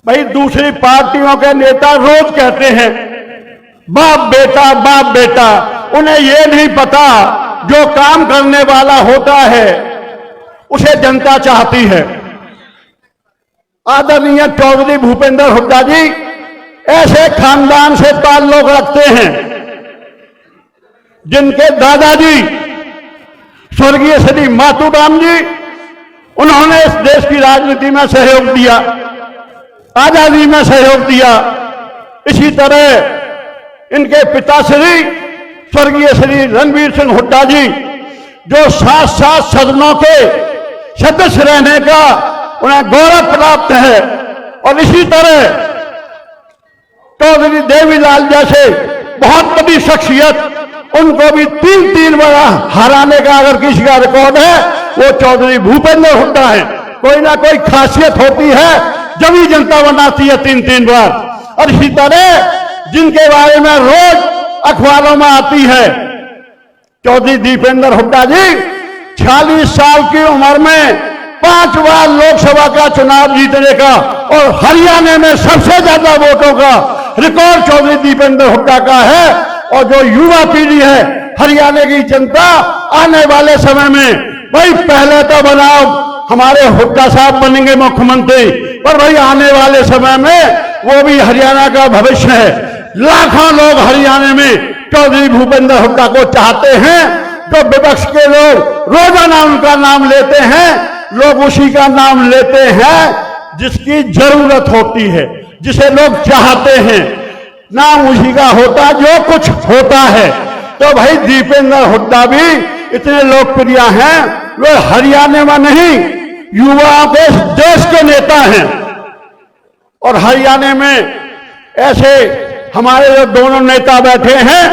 भाई दूसरी पार्टियों के नेता रोज कहते हैं बाप बेटा, उन्हें ये नहीं पता जो काम करने वाला होता है उसे जनता चाहती है। आदरणीय चौधरी भूपेंद्र हुड्डा जी ऐसे खानदान से ताल्लुक रखते हैं जिनके दादाजी स्वर्गीय श्री मातूराम जी, उन्होंने इस देश की राजनीति में सहयोग दिया, आजादी में सहयोग दिया। इसी तरह इनके पिताश्री स्वर्गीय श्री रणवीर सिंह हुड्डा जी, जो 7 सदनों के सदस्य रहने का उन्हें गौरव प्राप्त है, और इसी तरह चौधरी देवीलाल जैसे बहुत बड़ी शख्सियत, उनको भी 3 बार हराने का अगर किसी का रिकॉर्ड है वो चौधरी भूपेंद्र हुड्डा है। कोई ना कोई खासियत होती है जब ही जनता बनाती है 3 बार। और इसी तरह जिनके बारे में रोज अखबारों में आती है, चौधरी दीपेंद्र हुड्डा जी 46 साल की उम्र में 5 बार लोकसभा का चुनाव जीतने का और हरियाणा में सबसे ज्यादा वोटों का रिकॉर्ड चौधरी दीपेंद्र हुड्डा का है। और जो युवा पीढ़ी है, हरियाणा की जनता आने वाले समय में, भाई पहले तो बनाओ हमारे हुड्डा साहब बनेंगे मुख्यमंत्री, पर भाई आने वाले समय में वो भी हरियाणा का भविष्य है। लाखों लोग हरियाणा में चौधरी भूपेंद्र हुड्डा को चाहते हैं। जो विपक्ष के लोग रोजाना उनका नाम लेते हैं, लोग उसी का नाम लेते हैं जिसकी जरूरत होती है, जिसे लोग चाहते हैं। नाम उसी का होता जो कुछ होता है। तो भाई दीपेंद्र हुड्डा भी इतने लोकप्रिय हैं, वे हरियाणा में नहीं युवाओं के देश के नेता हैं। और हरियाणा में ऐसे हमारे जो दोनों नेता बैठे हैं,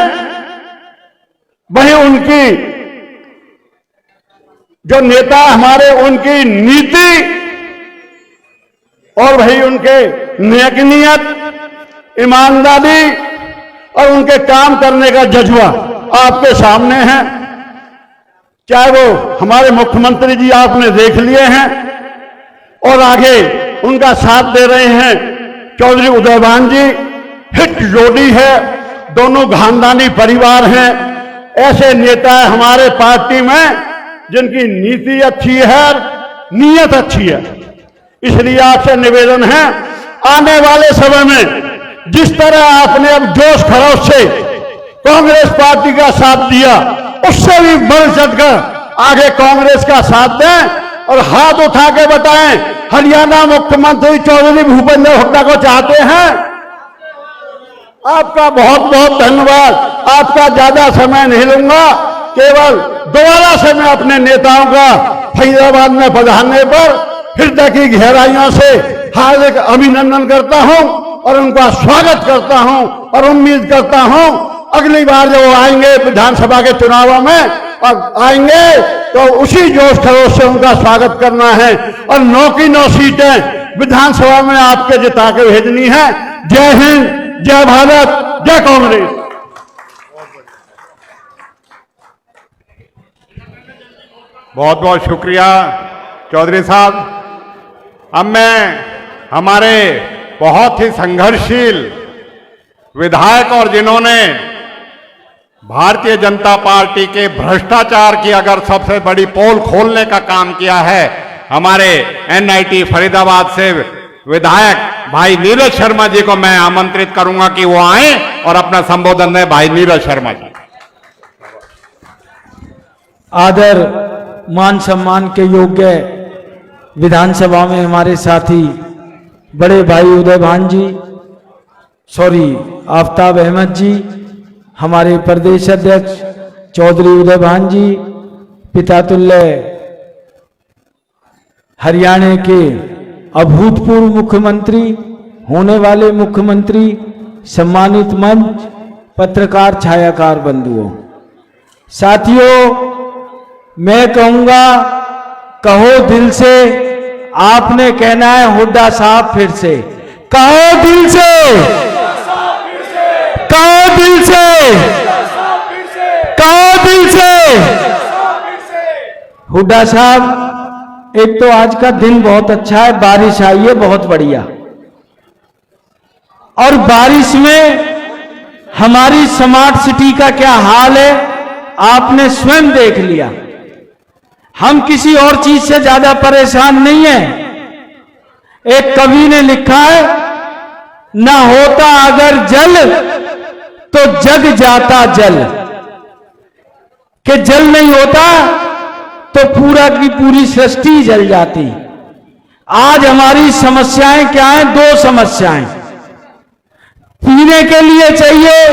वही उनकी जो नेता हमारे, उनकी नीति और भाई उनके नेकनियत, ईमानदारी और उनके काम करने का जज्बा आपके सामने है। चाहे वो हमारे मुख्यमंत्री जी आपने देख लिए हैं, और आगे उनका साथ दे रहे हैं चौधरी उदयभान जी, हिट जोड़ी है, दोनों खानदानी परिवार हैं। ऐसे नेता है हमारे पार्टी में जिनकी नीति अच्छी है, नीयत अच्छी है। इसलिए आपसे निवेदन है, आने वाले समय में जिस तरह आपने अब जोश खरोश से कांग्रेस पार्टी का साथ दिया, उससे भी बढ़ चढ़कर आगे कांग्रेस का साथ दें और हाथ उठा के बताएं हरियाणा मुख्यमंत्री चौधरी भूपेंद्र हुड्डा को चाहते हैं। आपका बहुत बहुत धन्यवाद। आपका ज्यादा समय नहीं लूंगा, केवल दोबारा से मैं अपने नेताओं का फरीदाबाद में पधारने पर हृदय की गहराइयों से हार्दिक अभिनंदन करता हूं और उनका स्वागत करता हूं, और उम्मीद करता हूं अगली बार जब वो आएंगे विधानसभा के चुनावों में और आएंगे तो उसी जोश खरोश से उनका स्वागत करना है और 9 की 9 सीटें विधानसभा में आपके जिता के भेजनी है। जय हिंद, जय भारत, जय कांग्रेस। बहुत बहुत शुक्रिया चौधरी साहब। अब मैं हमारे बहुत ही संघर्षशील विधायक और जिन्होंने भारतीय जनता पार्टी के भ्रष्टाचार की अगर सबसे बड़ी पोल खोलने का काम किया है, हमारे एनआईटी फरीदाबाद से विधायक भाई नीरज शर्मा जी को मैं आमंत्रित करूंगा कि वो आए और अपना संबोधन दें। भाई नीरज शर्मा जी। आदर मान सम्मान के योग्य विधानसभा में हमारे साथी बड़े भाई उदयभान जी, आफ्ताब अहमद जी, हमारे प्रदेश अध्यक्ष चौधरी उदयभान जी, पितातुल्य हरियाणा के अभूतपूर्व मुख्यमंत्री, होने वाले मुख्यमंत्री, सम्मानित मंच, पत्रकार छायाकार बंधुओं, साथियों, मैं कहूंगा, कहो दिल से, आपने कहना है हुड्डा साहब फिर से, कहो दिल से, कहो दिल से, कहो दिल से। हुड्डा साहब, एक तो आज का दिन बहुत अच्छा है, बारिश आई है बहुत बढ़िया, और बारिश में हमारी स्मार्ट सिटी का क्या हाल है आपने स्वयं देख लिया। हम किसी और चीज से ज्यादा परेशान नहीं है। एक कवि ने लिखा है, ना होता अगर जल तो जग जाता जल, कि जल नहीं होता तो पूरा की पूरी सृष्टि जल जाती। आज हमारी समस्याएं क्या हैं? दो समस्याएं। पीने के लिए चाहिए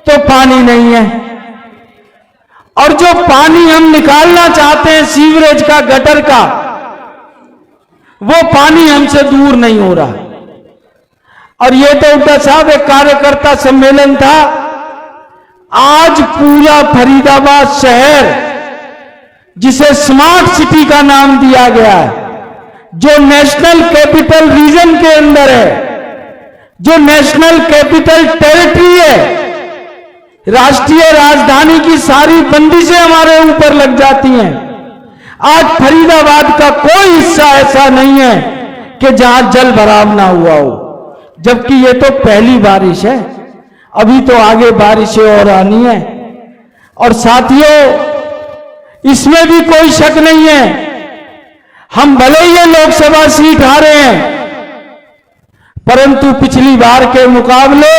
तो पानी नहीं है, और जो पानी हम निकालना चाहते हैं सीवरेज का, गटर का, वो पानी हमसे दूर नहीं हो रहा। और ये तो हुड्डा साहब एक कार्यकर्ता सम्मेलन था, आज पूरा फरीदाबाद शहर, जिसे स्मार्ट सिटी का नाम दिया गया है, जो नेशनल कैपिटल रीजन के अंदर है, जो नेशनल कैपिटल टेरिटरी है, राष्ट्रीय राजधानी की सारी बंदिशें हमारे ऊपर लग जाती हैं। आज फरीदाबाद का कोई हिस्सा ऐसा नहीं है कि जहां जल भराव ना हुआ हो, जबकि ये तो पहली बारिश है, अभी तो आगे बारिशें और आनी है। और साथियों, इसमें भी कोई शक नहीं है, हम भले ही ये लोकसभा सीट हारे हैं, परंतु पिछली बार के मुकाबले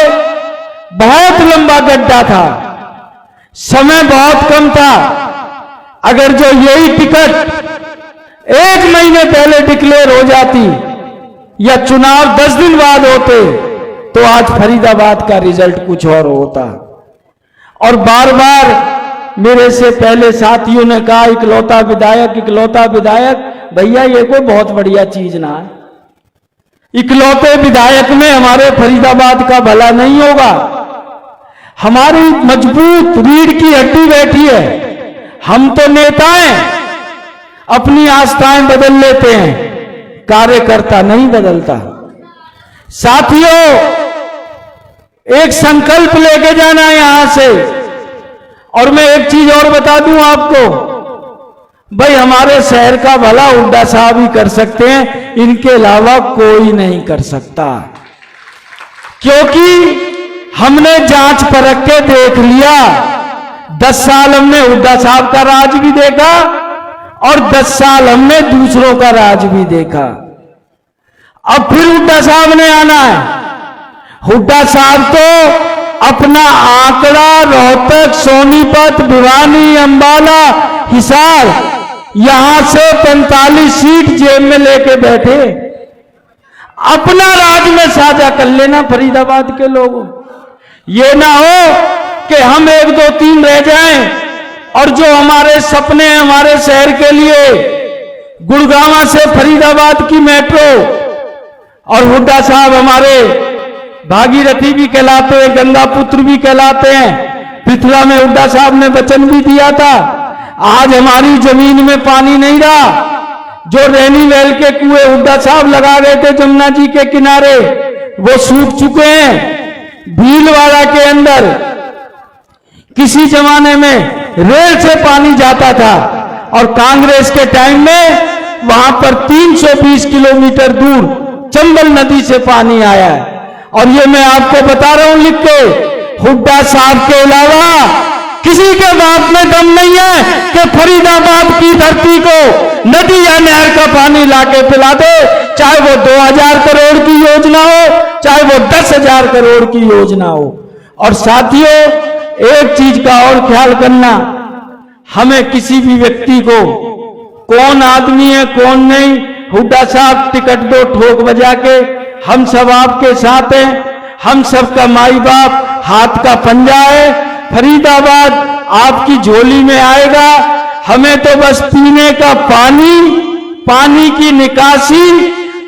बहुत लंबा गड्ढा था, समय बहुत कम था। अगर जो यही टिकट 1 महीने पहले डिक्लेयर हो जाती या चुनाव 10 दिन बाद होते, तो आज फरीदाबाद का रिजल्ट कुछ और होता। और बार बार मेरे से पहले साथियों ने कहा इकलौता विधायक, इकलौता विधायक। भैया ये कोई बहुत बढ़िया चीज ना है। इकलौते विधायक में हमारे फरीदाबाद का भला नहीं होगा। हमारी मजबूत रीढ़ की हड्डी बैठी है। हम तो नेता हैं, अपनी आस्थाएं बदल लेते हैं, कार्यकर्ता नहीं बदलता। साथियों, एक संकल्प लेके जाना है यहां से। और मैं एक चीज और बता दूं आपको, भाई हमारे शहर का भला हुड्डा साहब ही कर सकते हैं, इनके अलावा कोई नहीं कर सकता। क्योंकि हमने जांच परख के देख लिया, 10 साल हमने हुड्डा साहब का राज भी देखा और 10 साल हमने दूसरों का राज भी देखा। अब फिर हुड्डा साहब ने आना है। हुड्डा साहब तो अपना आंकड़ा रोहतक, सोनीपत, भिवानी, अंबाला, हिसार, यहां से 45 सीट जेब में लेके बैठे। अपना राज में साझा कर लेना फरीदाबाद के लोगों। ये ना हो कि हम 1, 2, 3 रह जाएं और जो हमारे सपने हैं हमारे शहर के लिए, गुड़गांव से फरीदाबाद की मेट्रो, और हुड्डा साहब हमारे भागीरथी भी कहलाते हैं, गंगा पुत्र भी कहलाते हैं। पिथला में हुड्डा साहब ने वचन भी दिया था। आज हमारी जमीन में पानी नहीं रहा। जो रैनी वेल के कुएं हुड्डा साहब लगा गए थे जमुना जी के किनारे, वो सूख चुके हैं। भीलवाड़ा के अंदर किसी जमाने में रेल से पानी जाता था, और कांग्रेस के टाइम में वहां पर 320 किलोमीटर दूर चंबल नदी से पानी आया है। और ये मैं आपको बता रहा हूं लिख के, हुड्डा साहब के अलावा किसी के बाप में दम नहीं है कि फरीदाबाद की धरती को नदी या नहर का पानी लाके पिला दे, चाहे वो 2000 करोड़ की योजना हो, चाहे वो 10,000 करोड़ की योजना हो। और साथियों, एक चीज का और ख्याल करना, हमें किसी भी व्यक्ति को, कौन आदमी है कौन नहीं, हुड्डा साहब टिकट दो ठोक बजा के, हम सब आपके साथ हैं। हम सबका माई बाप हाथ का पंजा है। फरीदाबाद आपकी झोली में आएगा। हमें तो बस पीने का पानी, पानी की निकासी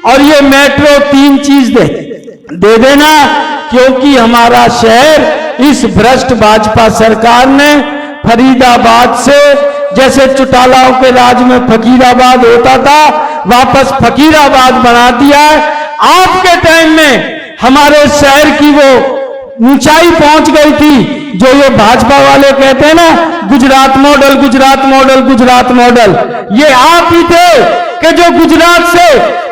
और ये मेट्रो 3 चीज दे देना, क्योंकि हमारा शहर इस भ्रष्ट भाजपा सरकार ने फरीदाबाद से, जैसे चौटालाओं के राज में फकीराबाद होता था, वापस फकीराबाद बना दिया है। आपके टाइम में हमारे शहर की वो ऊंचाई पहुंच गई थी जो ये भाजपा वाले कहते हैं ना, Gujarat model, Gujarat model, Gujarat model. ये आप ही थे कि जो गुजरात से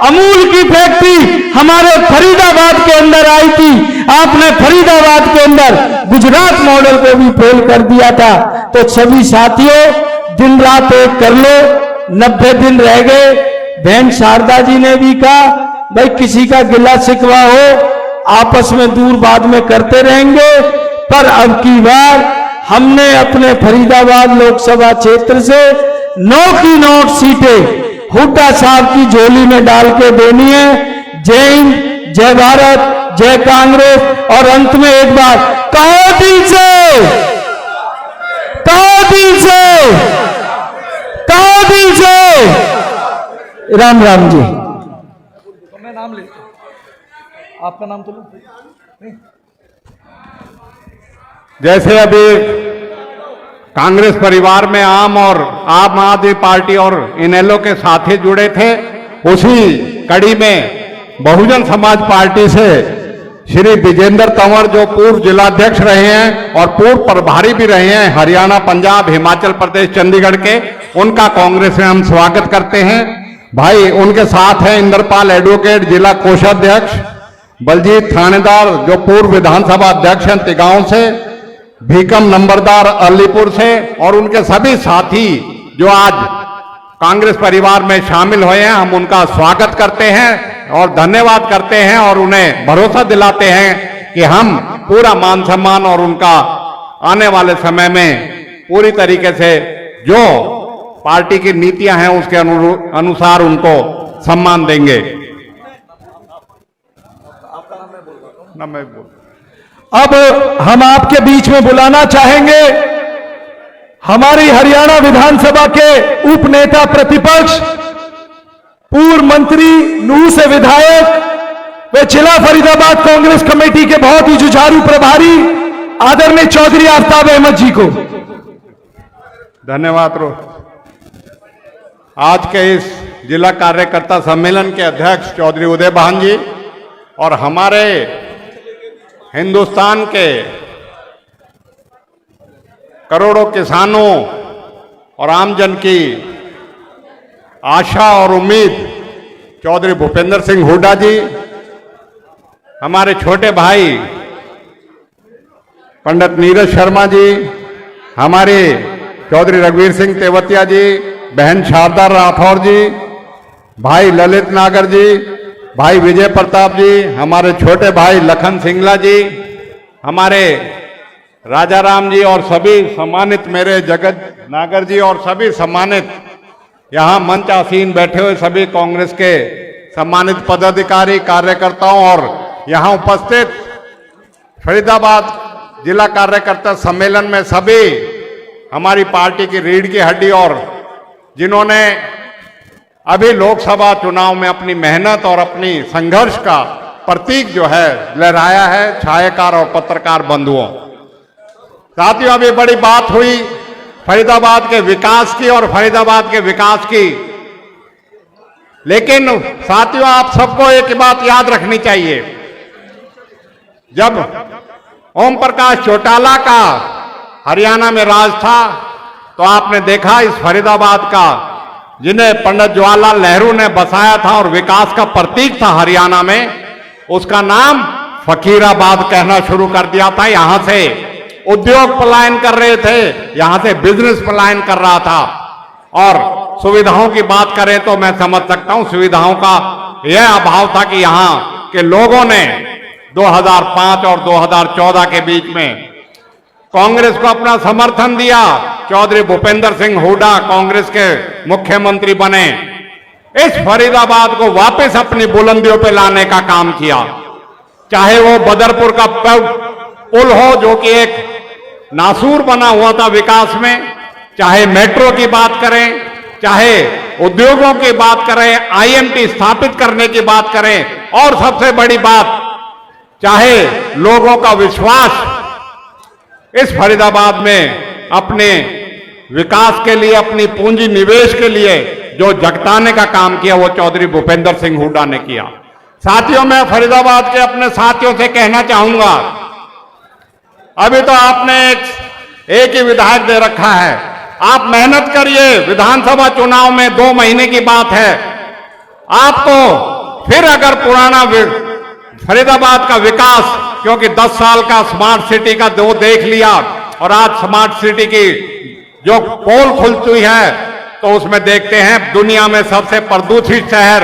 अमूल की फैक्ट्री हमारे फरीदाबाद के अंदर आई थी। आपने फरीदाबाद के अंदर गुजरात मॉडल को भी फेल कर दिया था। तो सभी साथियों, दिन रात एक कर लो, 90 दिन रह गए। बहन शारदा जी ने भी कहा भाई किसी का गिला शिकवा हो आपस में दूर बाद में करते रहेंगे, पर अब की बार हमने अपने फरीदाबाद लोकसभा क्षेत्र से 9 की 9 सीटें हुड्डा साहब की झोली में डाल के देनी है। जय हिंद, जय भारत, जय कांग्रेस। और अंत में एक बार कहो दिल से, कहो दिल से, कहो दिल से, राम राम जी। मैं नाम लेता हूं, आपका नाम तो लो। जैसे अभी कांग्रेस परिवार में आम आदमी पार्टी और इनेलो के साथी जुड़े थे, उसी कड़ी में बहुजन समाज पार्टी से श्री विजेंद्र तंवर, जो पूर्व जिलाध्यक्ष रहे हैं और पूर्व प्रभारी भी रहे हैं हरियाणा, पंजाब, हिमाचल प्रदेश, चंडीगढ़ के, उनका कांग्रेस में हम स्वागत करते हैं। भाई उनके साथ हैं इंद्रपाल एडवोकेट, जिला कोषाध्यक्ष, बलजीत थानेदार जो पूर्व विधानसभा अध्यक्ष हैं तिगांव से, भीकम नंबरदार अलीपुर से, और उनके सभी साथी जो आज कांग्रेस परिवार में शामिल हुए हैं। हम उनका स्वागत करते हैं और धन्यवाद करते हैं और उन्हें भरोसा दिलाते हैं कि हम पूरा मान सम्मान और उनका आने वाले समय में पूरी तरीके से जो पार्टी की नीतियां हैं उसके अनुसार उनको सम्मान देंगे। अब हम आपके बीच में बुलाना चाहेंगे हमारी हरियाणा विधानसभा के उप नेता प्रतिपक्ष, पूर्व मंत्री, नूह से विधायक, वे जिला फरीदाबाद कांग्रेस कमेटी के बहुत ही जुझारू प्रभारी आदरणीय चौधरी आफ्ताब अहमद जी को। धन्यवाद। आज के इस जिला कार्यकर्ता सम्मेलन के अध्यक्ष चौधरी उदय भान जी और हमारे हिंदुस्तान के करोड़ों किसानों और आमजन की आशा और उम्मीद चौधरी भूपेंद्र सिंह हुड्डा जी, हमारे छोटे भाई पंडित नीरज शर्मा जी, हमारे चौधरी रघुवीर सिंह तेवतिया जी, बहन शारदा राठौर जी, भाई ललित नागर जी, भाई विजय प्रताप जी, हमारे छोटे भाई लखन सिंगला जी, हमारे राजा राम जी और सभी सम्मानित मेरे जगत नागर जी और सभी सम्मानित यहाँ मंच आसीन बैठे हुए सभी कांग्रेस के सम्मानित पदाधिकारी, कार्यकर्ताओं और यहाँ उपस्थित फरीदाबाद जिला कार्यकर्ता सम्मेलन में सभी हमारी पार्टी की रीढ़ की हड्डी और जिन्होंने अभी लोकसभा चुनाव में अपनी मेहनत और अपनी संघर्ष का प्रतीक जो है लहराया है, छायाकार और पत्रकार बंधुओं। साथियों, अभी बड़ी बात हुई फरीदाबाद के विकास की और फरीदाबाद के विकास की, लेकिन साथियों आप सबको एक बात याद रखनी चाहिए। जब ओम प्रकाश चौटाला का हरियाणा में राज था तो आपने देखा इस फरीदाबाद का, जिन्हें पंडित जवाहरलाल नेहरू ने बसाया था और विकास का प्रतीक था हरियाणा में, उसका नाम फकीराबाद कहना शुरू कर दिया था। यहां से उद्योग पलायन कर रहे थे, यहां से बिजनेस पलायन कर रहा था। और सुविधाओं की बात करें तो मैं समझ सकता हूं सुविधाओं का यह अभाव था कि यहां के लोगों ने 2005 और 2014 के बीच में कांग्रेस को अपना समर्थन दिया। चौधरी भूपेंद्र सिंह हुड्डा कांग्रेस के मुख्यमंत्री बने, इस फरीदाबाद को वापस अपनी बुलंदियों पे लाने का काम किया। चाहे वो बदरपुर का पुल हो जो कि एक नासूर बना हुआ था विकास में, चाहे मेट्रो की बात करें, चाहे उद्योगों की बात करें, आईएमटी स्थापित करने की बात करें, और सबसे बड़ी बात चाहे लोगों का विश्वास इस फरीदाबाद में अपने विकास के लिए, अपनी पूंजी निवेश के लिए जो जगताने का काम किया वो चौधरी भूपेंद्र सिंह हुड्डा ने किया। साथियों, मैं फरीदाबाद के अपने साथियों से कहना चाहूंगा, अभी तो आपने एक ही विधायक दे रखा है, आप मेहनत करिए। विधानसभा चुनाव में 2 महीने की बात है, आपको फिर अगर पुराना फरीदाबाद का विकास, क्योंकि 10 साल का स्मार्ट सिटी का दो देख लिया और आज स्मार्ट सिटी की जो पोल खुल चुकी है तो उसमें देखते हैं दुनिया में सबसे प्रदूषित शहर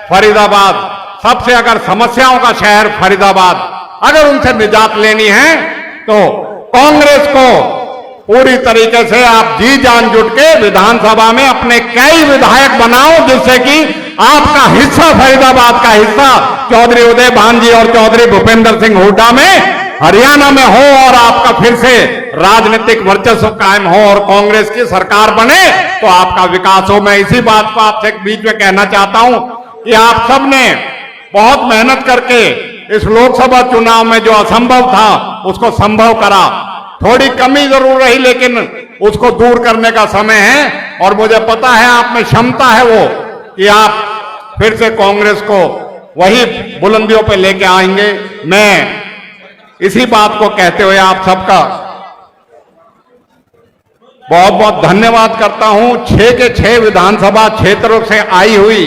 फरीदाबाद, सबसे अगर समस्याओं का शहर फरीदाबाद, अगर उनसे निजात लेनी है तो कांग्रेस को पूरी तरीके से आप जी जान जुट के विधानसभा में अपने कई विधायक बनाओ, जिससे कि आपका हिस्सा, फरीदाबाद का हिस्सा चौधरी उदय भान जी और चौधरी भूपेंद्र सिंह हुड्डा में हरियाणा में हो और आपका फिर से राजनीतिक वर्चस्व कायम हो और कांग्रेस की सरकार बने तो आपका विकास हो। मैं इसी बात को आपसे बीच में कहना चाहता हूं कि आप सबने बहुत मेहनत करके इस लोकसभा चुनाव में जो असंभव था उसको संभव करा। थोड़ी कमी जरूर रही लेकिन उसको दूर करने का समय है और मुझे पता है आप में क्षमता है वो कि आप फिर से कांग्रेस को वही बुलंदियों पे लेके आएंगे। मैं इसी बात को कहते हुए आप सबका बहुत बहुत धन्यवाद करता हूं। 6 के 6 विधानसभा क्षेत्रों से आई हुई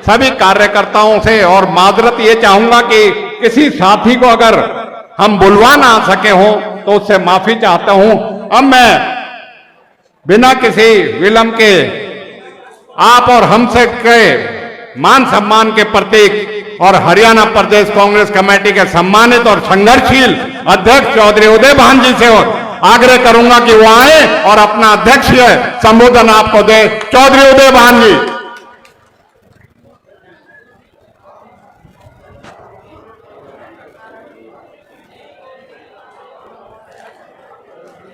सभी कार्यकर्ताओं से, और माजरत ये चाहूंगा कि किसी साथी को अगर हम बुलवा ना सके हो तो उससे माफी चाहता हूं। अब मैं बिना किसी विलंब के आप और हमसे के मान सम्मान के प्रतीक और हरियाणा प्रदेश कांग्रेस कमेटी के सम्मानित और संघर्षशील अध्यक्ष चौधरी उदय भान जी से आग्रह करूंगा कि वो आए और अपना अध्यक्षीय संबोधन आपको दे। चौधरी उदय भान जी।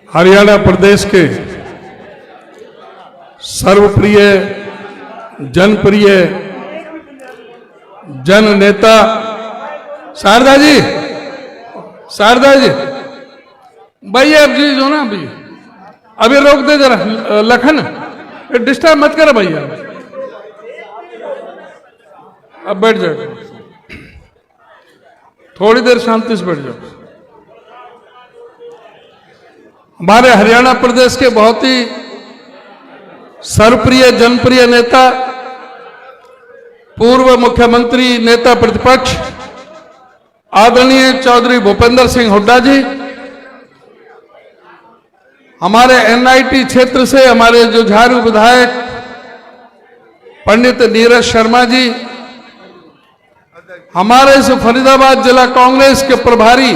हरियाणा प्रदेश के सर्वप्रिय, जनप्रिय जन नेता शारदा जी, शारदा जी, भैया अब जी जो ना अभी रोक दे जरा, लखन डिस्टर्ब मत करो भैया, अब बैठ जाओ, थोड़ी देर शांति से बैठ जाओ। हमारे हरियाणा प्रदेश के बहुत ही सर्वप्रिय जनप्रिय नेता, पूर्व मुख्यमंत्री, नेता प्रतिपक्ष आदरणीय चौधरी भूपेंद्र सिंह हुड्डा जी, हमारे एनआईटी क्षेत्र से हमारे जुझारू विधायक पंडित नीरज शर्मा जी, हमारे इस फरीदाबाद जिला कांग्रेस के प्रभारी,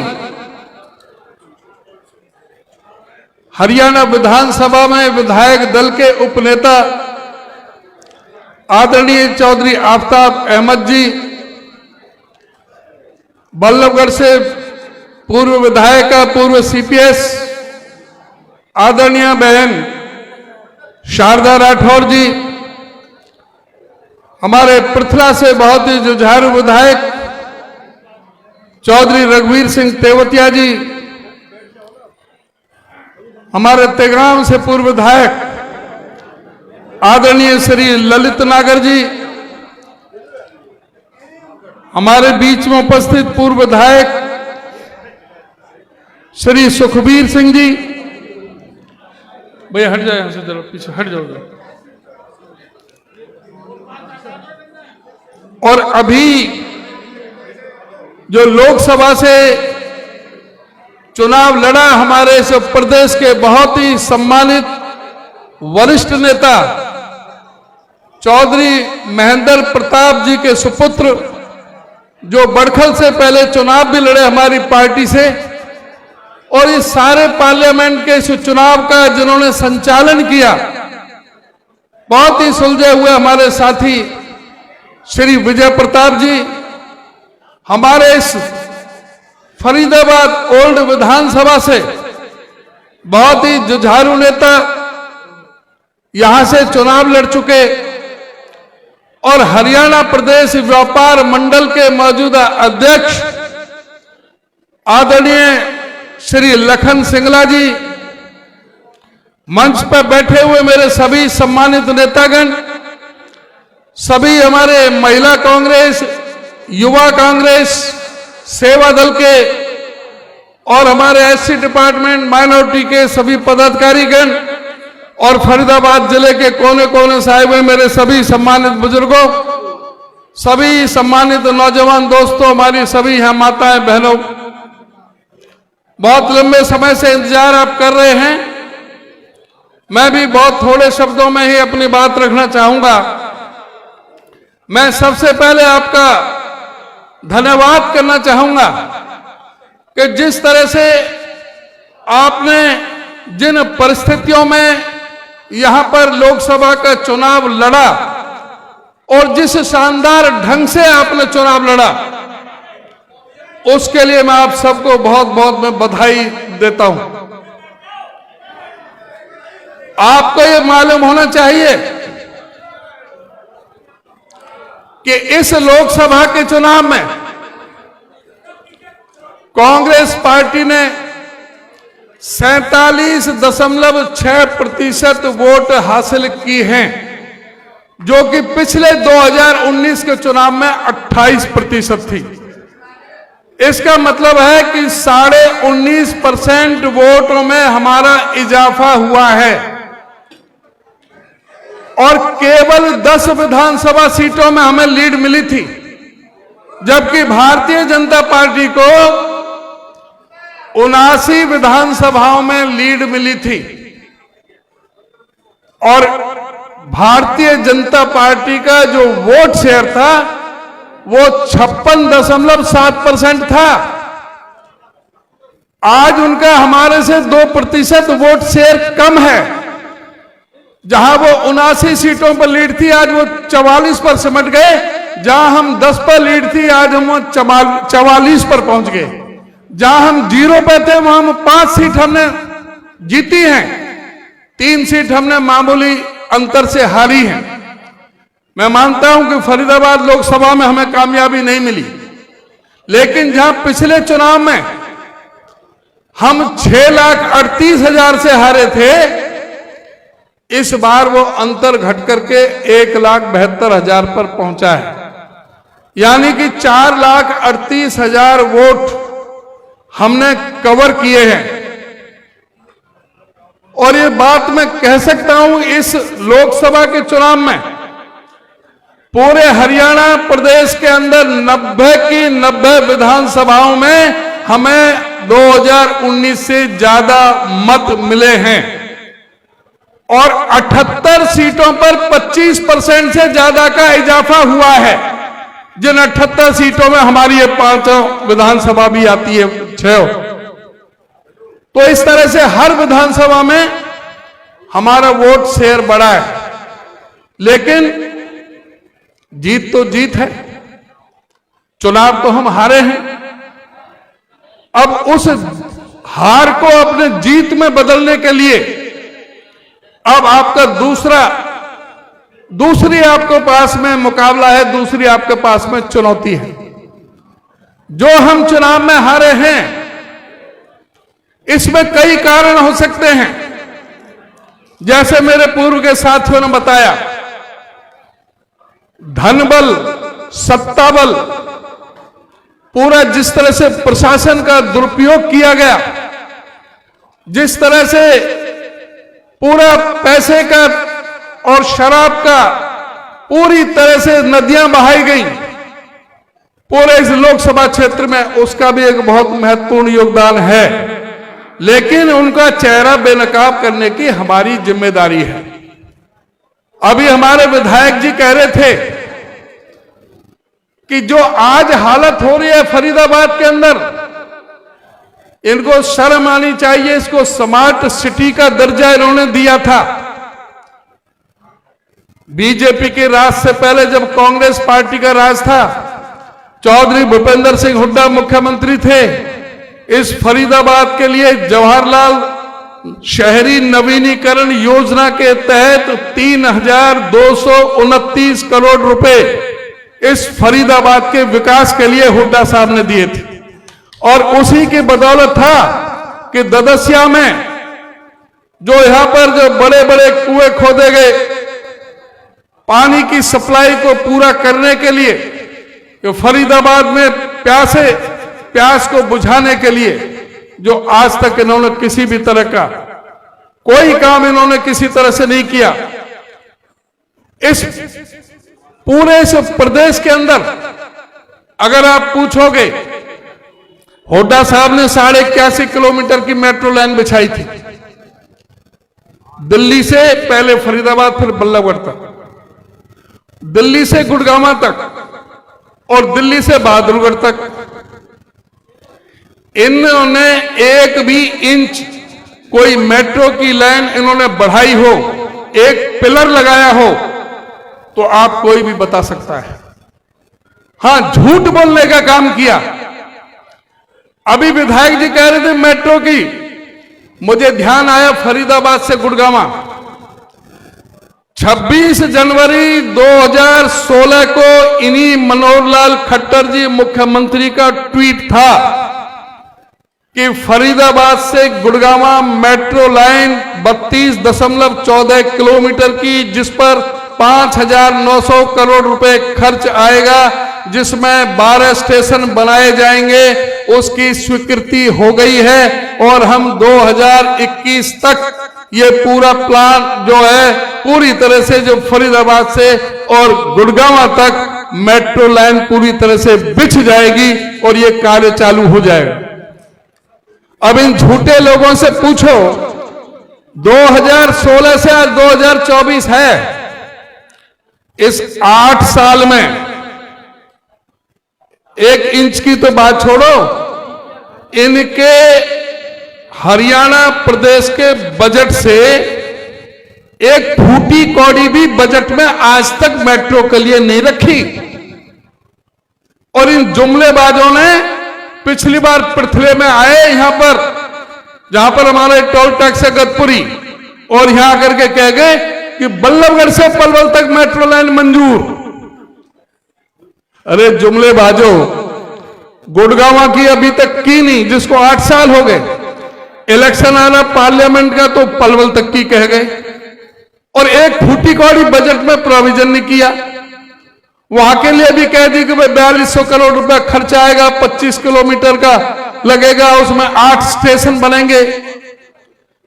हरियाणा विधानसभा में विधायक दल के उपनेता आदरणीय चौधरी आफ्ताब अहमद जी, बल्लभगढ़ से पूर्व विधायिका, पूर्व सीपीएस आदरणीय बहन शारदा राठौर जी, हमारे पृथला से बहुत ही जुझारू विधायक चौधरी रघुवीर सिंह तेवतिया जी, हमारे तेग्राम से पूर्व विधायक आदरणीय श्री ललित नागर जी, हमारे बीच में उपस्थित पूर्व विधायक श्री सुखबीर सिंह जी, भैया हट जाए, यहां से जरा पीछे हट जाओ। और अभी जो लोकसभा से चुनाव लड़ा हमारे इस प्रदेश के बहुत ही सम्मानित वरिष्ठ नेता चौधरी महेंद्र प्रताप जी के सुपुत्र, जो बड़खल से पहले चुनाव भी लड़े हमारी पार्टी से, और इस सारे पार्लियामेंट के इस चुनाव का जिन्होंने संचालन किया, बहुत ही सुलझे हुए हमारे साथी श्री विजय प्रताप जी, हमारे इस फरीदाबाद ओल्ड विधानसभा से बहुत ही जुझारू नेता यहां से चुनाव लड़ चुके, और हरियाणा प्रदेश व्यापार मंडल के मौजूदा अध्यक्ष आदरणीय श्री लखन सिंगला जी, मंच पर बैठे हुए मेरे सभी सम्मानित नेतागण, सभी हमारे महिला कांग्रेस, युवा कांग्रेस, सेवा दल के और हमारे एससी डिपार्टमेंट माइनॉरिटी के सभी पदाधिकारीगण और फरीदाबाद जिले के कोने कोने से आए हुए मेरे सभी सम्मानित बुजुर्गों, सभी सम्मानित नौजवान दोस्तों, हमारी सभी यहाँ माताएं बहनों, बहुत लंबे समय से इंतजार आप कर रहे हैं। मैं भी बहुत थोड़े शब्दों में ही अपनी बात रखना चाहूंगा। मैं सबसे पहले आपका धन्यवाद करना चाहूंगा कि जिस तरह से आपने जिन परिस्थितियों में यहां पर लोकसभा का चुनाव लड़ा और जिस शानदार ढंग से आपने चुनाव लड़ा, उसके लिए मैं आप सबको बहुत बहुत मैं बधाई देता हूं। आपको ये मालूम होना चाहिए कि इस लोकसभा के चुनाव में कांग्रेस पार्टी ने 47.6% वोट हासिल की हैं, जो कि पिछले 2019 के चुनाव में 28% थी। इसका मतलब है कि 19.5% वोटों में हमारा इजाफा हुआ है और केवल 10 विधानसभा सीटों में हमें लीड मिली थी, जबकि भारतीय जनता पार्टी को 79 विधानसभाओं में लीड मिली थी और भारतीय जनता पार्टी का जो वोट शेयर था वो 56.7% था। आज उनका हमारे से 2% वोट शेयर कम है। जहां वो 79 सीटों पर लीड थी, आज वो 44 पर सिमट गए। जहां हम 10 पर लीड थी, आज हम 44 पर पहुंच गए। जहां हम 0 पे थे, वहां हम 5 सीट हमने जीती हैं, 3 सीट हमने मामूली अंतर से हारी हैं। मैं मानता हूं कि फरीदाबाद लोकसभा में हमें कामयाबी नहीं मिली, लेकिन जहां पिछले चुनाव में हम 6,38,000 से हारे थे, इस बार वो अंतर घट करके 1,72,000 पर पहुंचा है। यानी कि 4,38,000 वोट हमने कवर किए हैं। और ये बात मैं कह सकता हूं, इस लोकसभा के चुनाव में पूरे हरियाणा प्रदेश के अंदर 90 की 90 विधानसभाओं में हमें 2019 से ज्यादा मत मिले हैं और 78 सीटों पर 25% से ज्यादा का इजाफा हुआ है। जिन 78 सीटों में हमारी ये 5 विधानसभा भी आती है, 6। तो इस तरह से हर विधानसभा में हमारा वोट शेयर बढ़ा है। लेकिन जीत तो जीत है, चुनाव तो हम हारे हैं। अब उस हार को अपने जीत में बदलने के लिए अब आपका दूसरी आपके पास में मुकाबला है, दूसरी आपके पास में चुनौती है। जो हम चुनाव में हारे हैं, इसमें कई कारण हो सकते हैं। जैसे मेरे पूर्व के साथियों ने बताया, धन बल, सत्ता बल, पूरा जिस तरह से प्रशासन का दुरुपयोग किया गया, जिस तरह से पूरा पैसे का और शराब का पूरी तरह से नदियां बहाई गई पूरे इस लोकसभा क्षेत्र में, उसका भी एक बहुत महत्वपूर्ण योगदान है। लेकिन उनका चेहरा बेनकाब करने की हमारी जिम्मेदारी है। अभी हमारे विधायक जी कह रहे थे कि जो आज हालत हो रही है फरीदाबाद के अंदर, इनको शर्म आनी चाहिए। इसको स्मार्ट सिटी का दर्जा इन्होंने दिया था। बीजेपी के राज से पहले जब कांग्रेस पार्टी का राज था, चौधरी भूपेंद्र सिंह हुड्डा मुख्यमंत्री थे। इस फरीदाबाद के लिए जवाहरलाल शहरी नवीनीकरण योजना के तहत 3,229 करोड़ रुपए इस फरीदाबाद के विकास के लिए हुड्डा साहब ने दिए थे। और उसी की बदौलत था कि ददसिया में जो यहां पर जो बड़े बड़े कुएं खोदे गए पानी की सप्लाई को पूरा करने के लिए, कि फरीदाबाद में प्यास को बुझाने के लिए, जो आज तक इन्होंने किसी भी तरह का कोई काम इन्होंने किसी तरह से नहीं किया। इस पूरे इस प्रदेश के अंदर अगर आप पूछोगे, हुड्डा साहब ने 81.5 किलोमीटर की मेट्रो लाइन बिछाई थी, दिल्ली से पहले फरीदाबाद फिर बल्लभगढ़ तक, दिल्ली से गुड़गांव तक और दिल्ली से बहादुरगढ़ तक। इन्होंने एक भी इंच कोई मेट्रो की लाइन इन्होंने बढ़ाई हो, एक पिलर लगाया हो, तो आप कोई भी बता सकता है। हां, झूठ बोलने का काम किया। अभी विधायक जी कह रहे थे मेट्रो की, मुझे ध्यान आया फरीदाबाद से गुड़गांव 26 जनवरी 2016 को इन्हीं मनोहर लाल खट्टर जी मुख्यमंत्री का ट्वीट था कि फरीदाबाद से गुड़गांव मेट्रो लाइन 32.14 किलोमीटर की, जिस पर 5,900 करोड़ रुपए खर्च आएगा, जिसमें 12 स्टेशन बनाए जाएंगे, उसकी स्वीकृति हो गई है और हम 2021 तक ये पूरा प्लान जो है पूरी तरह से, जो फरीदाबाद से और गुड़गांव तक मेट्रो लाइन पूरी तरह से बिछ जाएगी और ये कार्य चालू हो जाएगा। अब इन झूठे लोगों से पूछो, 2016 से आज 2024 है, इस 8 साल में 1 इंच की तो बात छोड़ो, इनके हरियाणा प्रदेश के बजट से एक फूटी कौड़ी भी बजट में आज तक मेट्रो के लिए नहीं रखी। और इन जुमलेबाजों ने पिछली बार पृथ्वी में आए, यहां पर जहां पर हमारे टोल टैक्स है गतपुरी, और यहां आकर के कह गए कि बल्लभगढ़ से पलवल तक मेट्रो लाइन मंजूर। अरे जुमलेबाजो, गुड़गांव की अभी तक की नहीं, जिसको 8 साल हो गए, इलेक्शन आना पार्लियामेंट का तो पलवल तक की कह गए, और एक फूटी कौड़ी बजट में प्रोविजन नहीं किया। वहां के लिए भी कह दी कि भाई 4200 करोड़ रुपया खर्च आएगा, 25 किलोमीटर का लगेगा, उसमें 8 स्टेशन बनेंगे।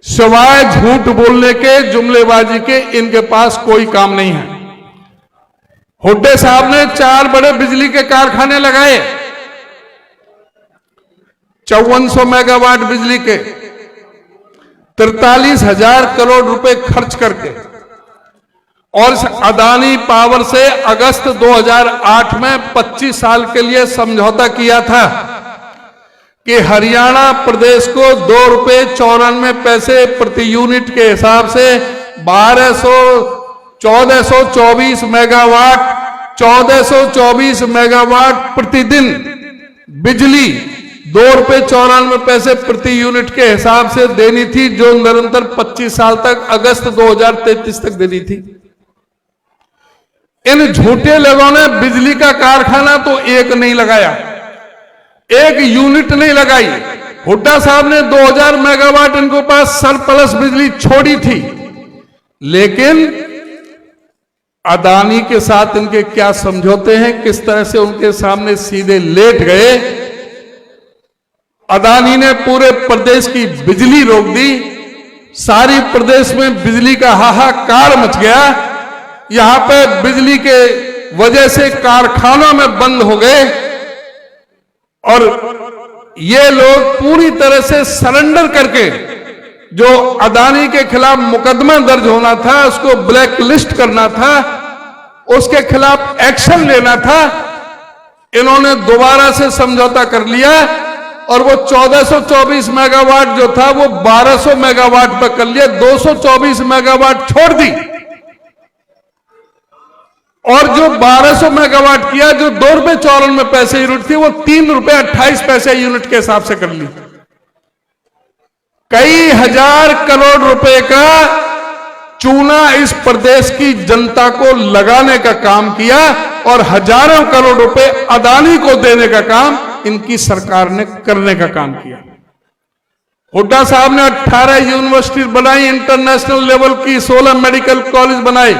सिवाय झूठ बोलने के, जुमलेबाजी के, इनके पास कोई काम नहीं है। हुड्डे साहब ने 4 बड़े बिजली के कारखाने लगाए, 5400 मेगावाट बिजली के, 43,000 करोड़ रुपए खर्च करके, और इस अदानी पावर से अगस्त 2008 में 25 साल के लिए समझौता किया था कि हरियाणा प्रदेश को 2 रुपए 94 पैसे प्रति यूनिट के हिसाब से 1424 मेगावाट 1424 मेगावाट प्रतिदिन बिजली 2 रुपए 94 पैसे प्रति यूनिट के हिसाब से देनी थी, जो निरंतर 25 साल तक अगस्त 2033 तक देनी थी। इन झूठे लोगों ने बिजली का कारखाना तो एक नहीं लगाया, एक यूनिट नहीं लगाई। हुड्डा साहब ने 2000 मेगावाट इनके पास सरप्लस बिजली छोड़ी थी, लेकिन अदानी के साथ इनके क्या समझौते हैं, किस तरह से उनके सामने सीधे लेट गए। अदानी ने पूरे प्रदेश की बिजली रोक दी, सारी प्रदेश में बिजली का हाहाकार मच गया। यहां पे बिजली के वजह से कारखानों में बंद हो गए, और ये लोग पूरी तरह से सरेंडर करके, जो अदानी के खिलाफ मुकदमा दर्ज होना था, उसको ब्लैक लिस्ट करना था, उसके खिलाफ एक्शन लेना था, इन्होंने दोबारा से समझौता कर लिया, और वो 1424 मेगावाट जो था वो 1200 मेगावाट पर कर लिया, 224 मेगावाट छोड़ दी, और जो 1200 मेगावाट किया, जो 2 रुपए 94 पैसे यूनिट थी, वो 3 रुपए 28 पैसे यूनिट के हिसाब से कर ली। कई हजार करोड़ रुपए का चूना इस प्रदेश की जनता को लगाने का काम किया, और हजारों करोड़ रुपए अदानी को देने का काम इनकी सरकार ने करने का काम किया। हुड्डा साहब ने 18 यूनिवर्सिटी बनाई, इंटरनेशनल लेवल की 16 मेडिकल कॉलेज बनाए।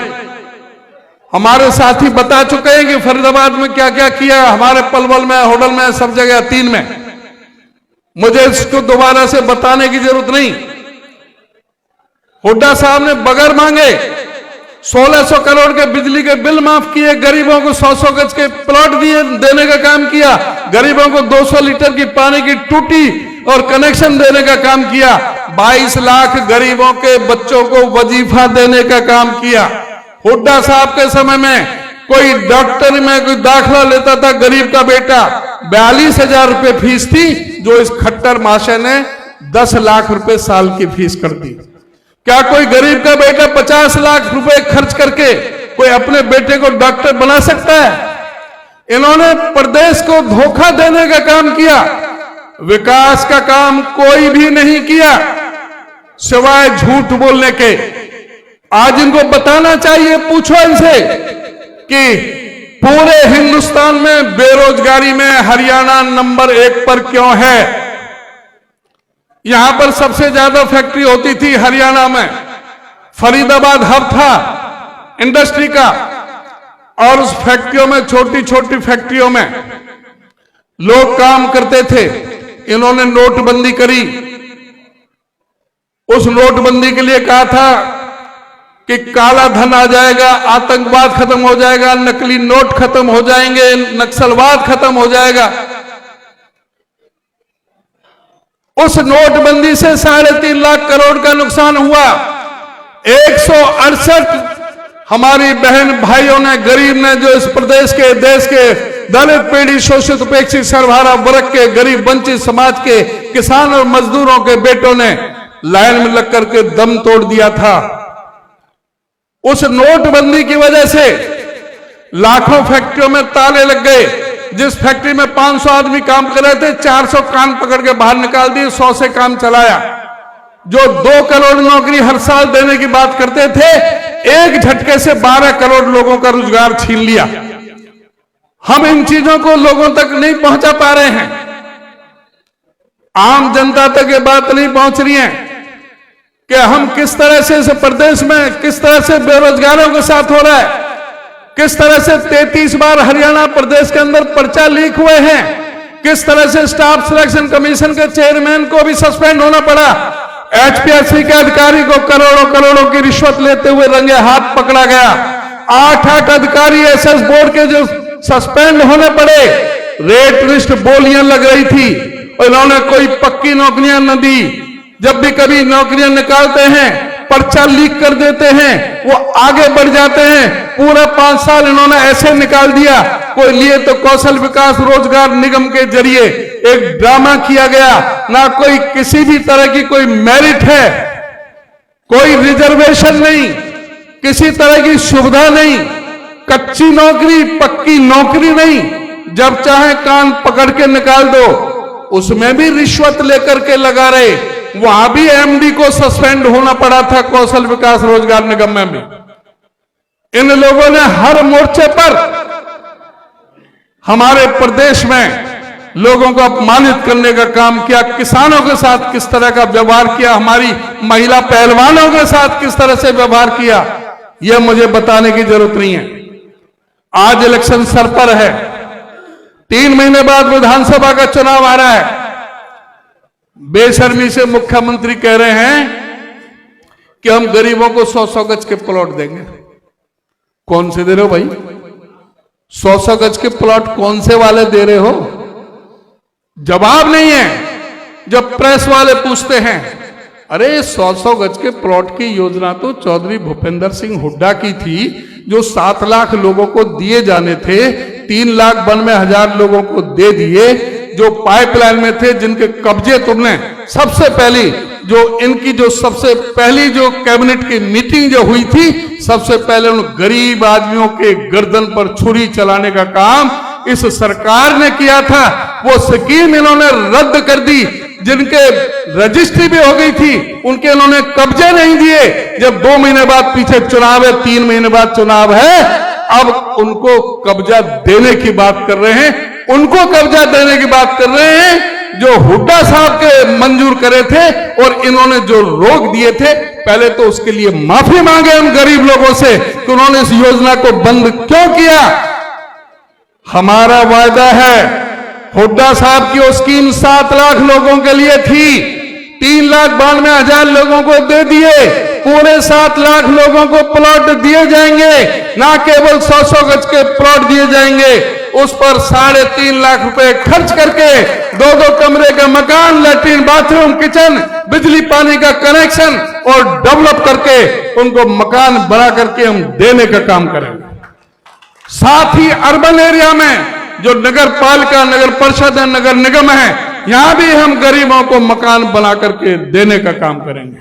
हमारे साथी बता चुके हैं कि फरीदाबाद में क्या क्या किया, हमारे पलवल में, होडल में, सब जगह 3 में। मुझे इसको दोबारा से बताने की जरूरत नहीं। हुड्डा साहब ने बगैर मांगे 1600 करोड़ के बिजली के बिल माफ किए, गरीबों को 100-100 गज के प्लॉट दिए, देने का काम किया, गरीबों को 200 लीटर की पानी की टूटी और कनेक्शन देने का काम किया, 22 लाख गरीबों के बच्चों को वजीफा देने का काम किया। हुड्डा साहब के समय में कोई डॉक्टर में कोई दाखला लेता था गरीब का बेटा, 42,000 रुपए फीस थी, जो इस खट्टर महाशय ने 10 लाख रुपए साल की फीस कर दी। क्या कोई गरीब का बेटा 50 लाख रुपए खर्च करके कोई अपने बेटे को डॉक्टर बना सकता है? इन्होंने प्रदेश को धोखा देने का काम किया, विकास का काम कोई भी नहीं किया सिवाय झूठ बोलने के। आज इनको बताना चाहिए, पूछो इनसे कि पूरे हिंदुस्तान में बेरोजगारी में हरियाणा नंबर 1 पर क्यों है। यहां पर सबसे ज्यादा फैक्ट्री होती थी हरियाणा में, फरीदाबाद हब था इंडस्ट्री का, और उस फैक्ट्रियों में, छोटी छोटी फैक्ट्रियों में लोग काम करते थे। इन्होंने नोटबंदी करी, उस नोटबंदी के लिए कहा था कि काला धन आ जाएगा, आतंकवाद खत्म हो जाएगा, नकली नोट खत्म हो जाएंगे, नक्सलवाद खत्म हो जाएगा। उस नोटबंदी से 3.5 लाख करोड़ का नुकसान हुआ। 168 हमारी बहन भाइयों ने, गरीब ने, जो इस प्रदेश के, देश के दलित, पीड़ित, शोषित, उपेक्षित, सर्वहारा वर्ग के, गरीब वंचित समाज के, किसान और मजदूरों के बेटों ने लाइन में लग करके दम तोड़ दिया था। उस नोटबंदी की वजह से लाखों फैक्ट्रियों में ताले लग गए। जिस फैक्ट्री में 500 आदमी काम कर रहे थे, 400 कान पकड़ के बाहर निकाल दिए, 100 से काम चलाया। जो 2 करोड़ नौकरी हर साल देने की बात करते थे, एक झटके से 12 करोड़ लोगों का रोजगार छीन लिया। हम इन चीजों को लोगों तक नहीं पहुंचा पा रहे हैं, आम जनता तक ये बात नहीं पहुंच रही है कि हम किस तरह से इस प्रदेश में, किस तरह से बेरोजगारों के साथ हो रहा है, किस तरह से 33 बार हरियाणा प्रदेश के अंदर पर्चा लीक हुए हैं, किस तरह से स्टाफ सिलेक्शन कमीशन के चेयरमैन को भी सस्पेंड होना पड़ा, एचपीएससी के अधिकारी को करोड़ों करोड़ों की रिश्वत लेते हुए रंगे हाथ पकड़ा गया। 8 अधिकारी एसएस बोर्ड के जो सस्पेंड होने पड़े, रेट लिस्ट बोलियां लग रही थी और इन्होंने कोई पक्की नौकरियां न दी। जब भी कभी नौकरियां निकालते हैं, पर्चा लीक कर देते हैं, वो आगे बढ़ जाते हैं। पूरा 5 साल इन्होंने ऐसे निकाल दिया। कोई लिए तो कौशल विकास रोजगार निगम के जरिए एक ड्रामा किया गया, ना कोई किसी भी तरह की कोई मेरिट है, कोई रिजर्वेशन नहीं, किसी तरह की सुविधा नहीं, कच्ची नौकरी, पक्की नौकरी नहीं, जब चाहे कान पकड़ के निकाल दो। उसमें भी रिश्वत लेकर के लगा रहे, वहां भी एमडी को सस्पेंड होना पड़ा था, कौशल विकास रोजगार निगम में भी। इन लोगों ने हर मोर्चे पर हमारे प्रदेश में लोगों को अपमानित करने का काम किया। किसानों के साथ किस तरह का व्यवहार किया, हमारी महिला पहलवानों के साथ किस तरह से व्यवहार किया, यह मुझे बताने की जरूरत नहीं है। आज इलेक्शन सर पर है, 3 महीने बाद विधानसभा का चुनाव आ रहा है। बेशर्मी से मुख्यमंत्री कह रहे हैं कि हम गरीबों को 100-100 गज के प्लॉट देंगे। कौन से दे रहे हो भाई? 100-100 गज के प्लॉट कौन से वाले दे रहे हो? जवाब नहीं है। जब प्रेस वाले पूछते हैं, अरे 100-100 गज के प्लॉट की योजना तो चौधरी भूपेंद्र सिंह हुड्डा की थी, जो 7 लाख लोगों को दिए जाने थे, 3,92,000 लोगों को दे दिए। जो पाइपलाइन में थे, जिनके कब्जे तुमने सबसे पहली, जो इनकी जो सबसे पहली जो कैबिनेट की मीटिंग जो हुई थी, सबसे पहले उन गरीब आदमियों के गर्दन पर छुरी चलाने का काम इस सरकार ने किया था। वो स्कीम इन्होंने रद्द कर दी। जिनके रजिस्ट्री भी हो गई थी, उनके इन्होंने कब्जे नहीं दिए। जब 2 महीने बाद पीछे चुनाव है, 3 महीने बाद चुनाव है, अब उनको कब्जा देने की बात कर रहे हैं। उनको कब्जा देने की बात कर रहे हैं जो हुड्डा साहब के मंजूर करे थे और इन्होंने जो रोक दिए थे, पहले तो उसके लिए माफी मांगे हम गरीब लोगों से कि उन्होंने इस योजना को बंद क्यों किया। हमारा वायदा है, हुड्डा साहब की वो स्कीम 7 लाख लोगों के लिए थी, 3,92,000 लोगों को दे दिए, पूरे 7 लाख लोगों को प्लॉट दिए जाएंगे, ना केवल 100-100 गज के प्लॉट दिए जाएंगे, उस पर 3.5 लाख रुपए खर्च करके 2-2 कमरे का मकान, लैट्रिन, बाथरूम, किचन, बिजली पानी का कनेक्शन और डेवलप करके उनको मकान बना करके हम देने का काम करेंगे। साथ ही अर्बन एरिया में जो नगर पालिका, नगर परिषद है, नगर निगम है, यहां भी हम गरीबों को मकान बना करके देने का काम करेंगे।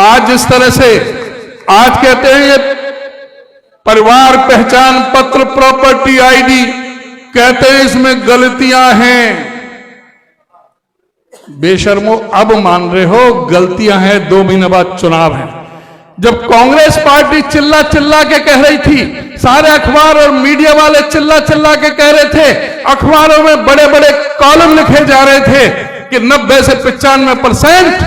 आज जिस तरह से आज कहते हैं ये परिवार पहचान पत्र, प्रॉपर्टी आईडी, कहते हैं इसमें गलतियां हैं। बेशर्मो, अब मान रहे हो गलतियां हैं, 2 महीने बाद चुनाव है। जब कांग्रेस पार्टी चिल्ला चिल्ला के कह रही थी, सारे अखबार और मीडिया वाले चिल्ला चिल्ला के कह रहे थे, अखबारों में बड़े बड़े कॉलम लिखे जा रहे थे कि 90 से 95%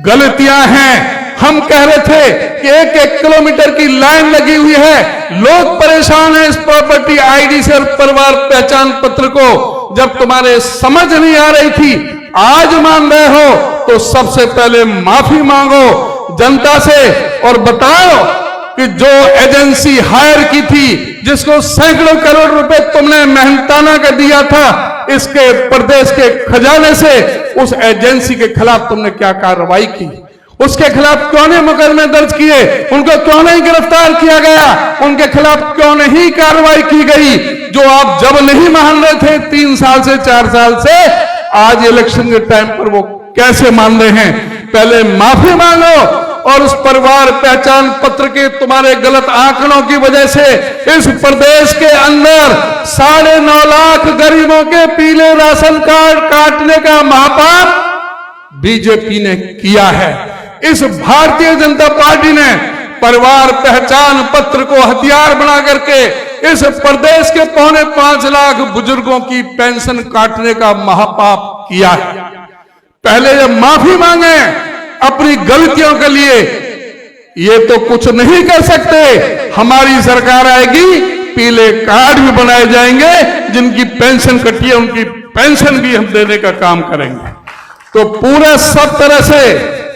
गलतियां हैं। हम कह रहे थे कि 1-1 किलोमीटर की लाइन लगी हुई है, लोग परेशान हैं इस प्रॉपर्टी आईडी से और परिवार पहचान पत्र को। जब तुम्हारे समझ नहीं आ रही थी, आज मान रहे हो तो सबसे पहले माफी मांगो जनता से और बताओ कि जो एजेंसी हायर की थी, जिसको सैकड़ों करोड़ रुपए तुमने मेहनताना का दिया था इसके प्रदेश के खजाने से, उस एजेंसी के खिलाफ तुमने क्या कार्रवाई की? उसके खिलाफ क्यों नहीं मुकदमे दर्ज किए? उनको क्यों नहीं गिरफ्तार किया गया? उनके खिलाफ क्यों नहीं कार्रवाई की गई? जो आप जब नहीं मान रहे थे 3 साल से 4 साल से, आज इलेक्शन के टाइम पर वो कैसे मान रहे हैं? पहले माफी मांगो और उस परिवार पहचान पत्र के तुम्हारे गलत आंकड़ों की वजह से इस प्रदेश के अंदर 9.5 लाख गरीबों के पीले राशन कार्ड काटने का महापाप बीजेपी ने किया है। इस भारतीय जनता पार्टी ने परिवार पहचान पत्र को हथियार बना करके इस प्रदेश के 5.25 लाख बुजुर्गों की पेंशन काटने का महापाप किया है। पहले जब माफी मांगे अपनी गलतियों के लिए, ये तो कुछ नहीं कर सकते। हमारी सरकार आएगी, पीले कार्ड भी बनाए जाएंगे, जिनकी पेंशन कटी है उनकी पेंशन भी हम देने का काम करेंगे। तो पूरे सब तरह से,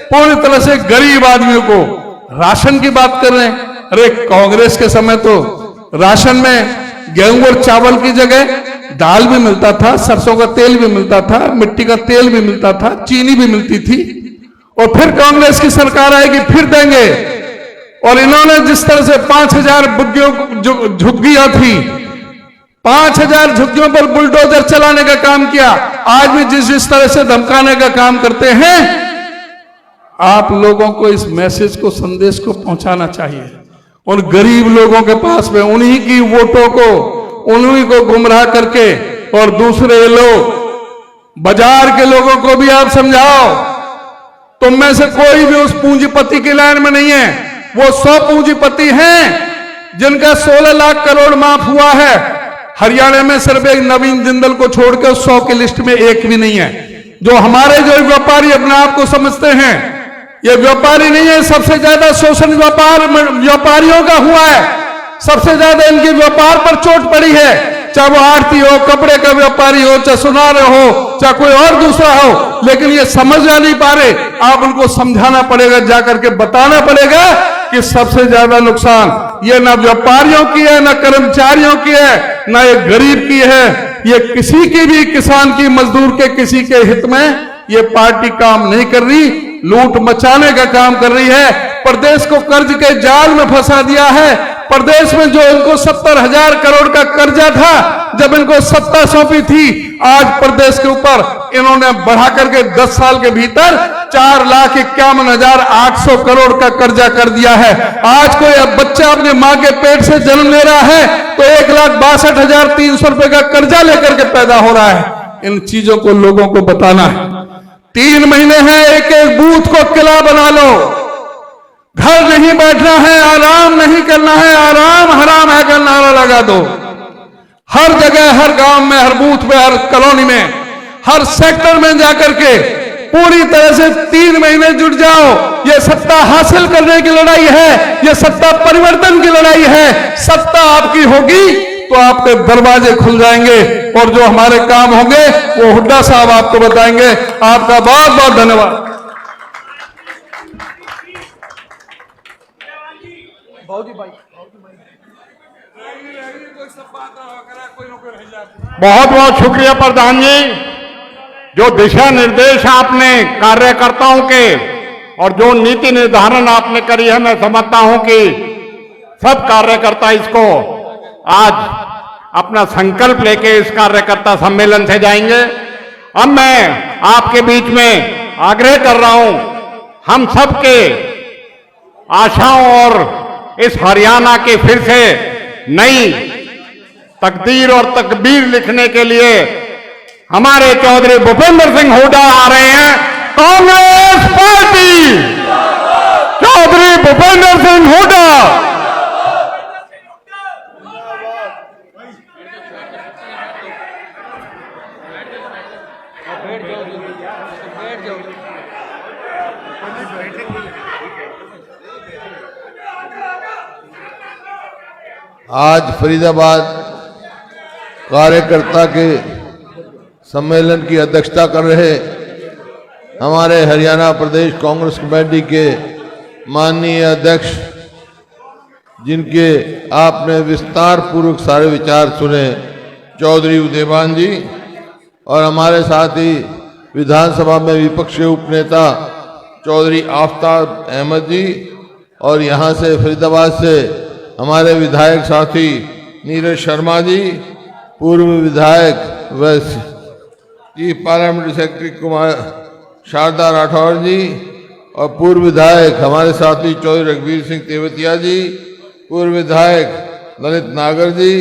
पूरी तरह से गरीब आदमियों को राशन की बात कर रहे हैं। अरे कांग्रेस के समय तो राशन में गेहूं और चावल की जगह दाल भी मिलता था, सरसों का तेल भी मिलता था, मिट्टी का तेल भी मिलता था, चीनी भी मिलती थी। और फिर कांग्रेस की सरकार आएगी, फिर देंगे। और इन्होंने जिस तरह से 5,000 झुग्गियां थी, 5,000 झुग्गियों पर बुलडोजर चलाने का काम किया। आज भी जिस तरह से धमकाने का काम करते हैं, आप लोगों को इस मैसेज को, संदेश को पहुंचाना चाहिए। और गरीब लोगों के पास में उन्हीं की वोटों को, उन्हीं को गुमराह करके, और दूसरे लोग, बाजार के लोगों को भी आप समझाओ। तुम में से कोई भी उस पूंजीपति की लाइन में नहीं है। वो 100 पूंजीपति हैं जिनका 16 लाख करोड़ माफ हुआ है। हरियाणा में सिर्फ एक नवीन जिंदल को छोड़कर 100 की लिस्ट में एक भी नहीं है। जो हमारे जो व्यापारी अपने आप को समझते हैं, ये व्यापारी नहीं है। सबसे ज्यादा शोषण व्यापारियों का हुआ है। सबसे ज्यादा इनके व्यापार पर चोट पड़ी है, चाहे वो आरती हो, कपड़े का व्यापारी हो, चाहे सुनार हो, चाहे कोई और दूसरा हो। लेकिन ये समझ नहीं पा रहे। आप उनको समझाना पड़ेगा, जाकर के बताना पड़ेगा कि सबसे ज्यादा नुकसान ये ना व्यापारियों की है, ना कर्मचारियों की है, ना ये गरीब की है। ये किसी की भी, किसान की, मजदूर के, किसी के हित में ये पार्टी काम नहीं कर रही, लूट मचाने का काम कर रही है। प्रदेश को कर्ज के जाल में फंसा दिया है। प्रदेश में जो इनको 70,000 करोड़ का कर्जा था, जब इनको सत्ता सौंपी थी, आज प्रदेश के ऊपर इन्होंने बढ़ा करके 10 साल के भीतर 4,51,800 करोड़ का कर्जा कर दिया है। आज कोई बच्चा अपने मां के पेट से जन्म ले रहा है तो 1,62,300 रुपए का कर्जा लेकर के पैदा हो रहा है। इन चीजों को लोगों को बताना है। 3 महीने हैं, एक एक बूथ को किला बना लो। घर नहीं बैठना है, आराम नहीं करना है, आराम हराम है का नारा लगा दो। हर जगह, हर गांव में, हर बूथ में, हर कॉलोनी में, हर सेक्टर में जाकर के पूरी तरह से 3 महीने जुट जाओ। ये सत्ता हासिल करने की लड़ाई है, ये सत्ता परिवर्तन की लड़ाई है। सत्ता आपकी होगी तो आपके दरवाजे खुल जाएंगे और जो हमारे काम होंगे वो हुड्डा साहब आपको बताएंगे। आपका बहुत बहुत धन्यवाद। बहुत बहुत शुक्रिया प्रधान जी। जो दिशा निर्देश आपने कार्यकर्ताओं के और जो नीति निर्धारण आपने करी है, मैं समझता हूं कि सब कार्यकर्ता इसको आज अपना संकल्प लेके इस कार्यकर्ता सम्मेलन से जाएंगे। अब मैं आपके बीच में आग्रह कर रहा हूं, हम सबके आशाओं और इस हरियाणा के फिर से नई तकदीर और तकबीर लिखने के लिए हमारे चौधरी भूपेंद्र सिंह हुड्डा आ रहे हैं। कांग्रेस पार्टी, चौधरी भूपेंद्र सिंह हुड्डा। आज फरीदाबाद कार्यकर्ता के सम्मेलन की अध्यक्षता कर रहे हमारे हरियाणा प्रदेश कांग्रेस कमेटी के माननीय अध्यक्ष, जिनके आपने विस्तार पूर्वक सारे विचार सुने, चौधरी उदयभान जी, और हमारे साथ ही विधानसभा में विपक्ष के उपनेता चौधरी आफताब अहमद जी, और यहाँ से फरीदाबाद से हमारे विधायक साथी नीरज शर्मा जी, पूर्व विधायक व chief parliamentary secretary Kumar Sharda Rathore ji, और पूर्व विधायक हमारे साथी चौधरी रघुवीर सिंह तेवतिया जी, पूर्व विधायक ललित नागर जी,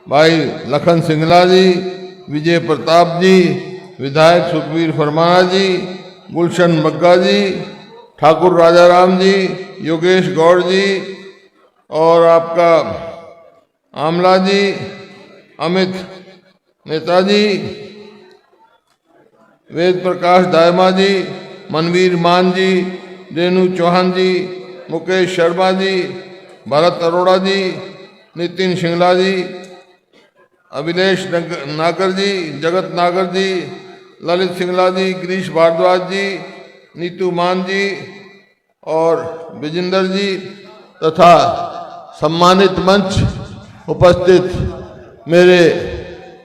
भाई लखन सिंगला जी, विजय प्रताप जी, विधायक सुखबीर फरमाना जी, गुलशन बग्गा जी, ठाकुर राजाराम जी, योगेश गौड़ जी, और आपका आमला जी, अमित नेताजी, वेद प्रकाश दायमा जी, मनवीर मान जी, रेणु चौहान जी, मुकेश शर्मा जी, भरत अरोड़ा जी, नितिन शिंगला जी, अभिलेश नागर जी, जगत नागर जी, ललित सिंगला जी, गिरीश भारद्वाज जी, नीतू मान जी और विजेंद्र जी, तथा सम्मानित मंच उपस्थित मेरे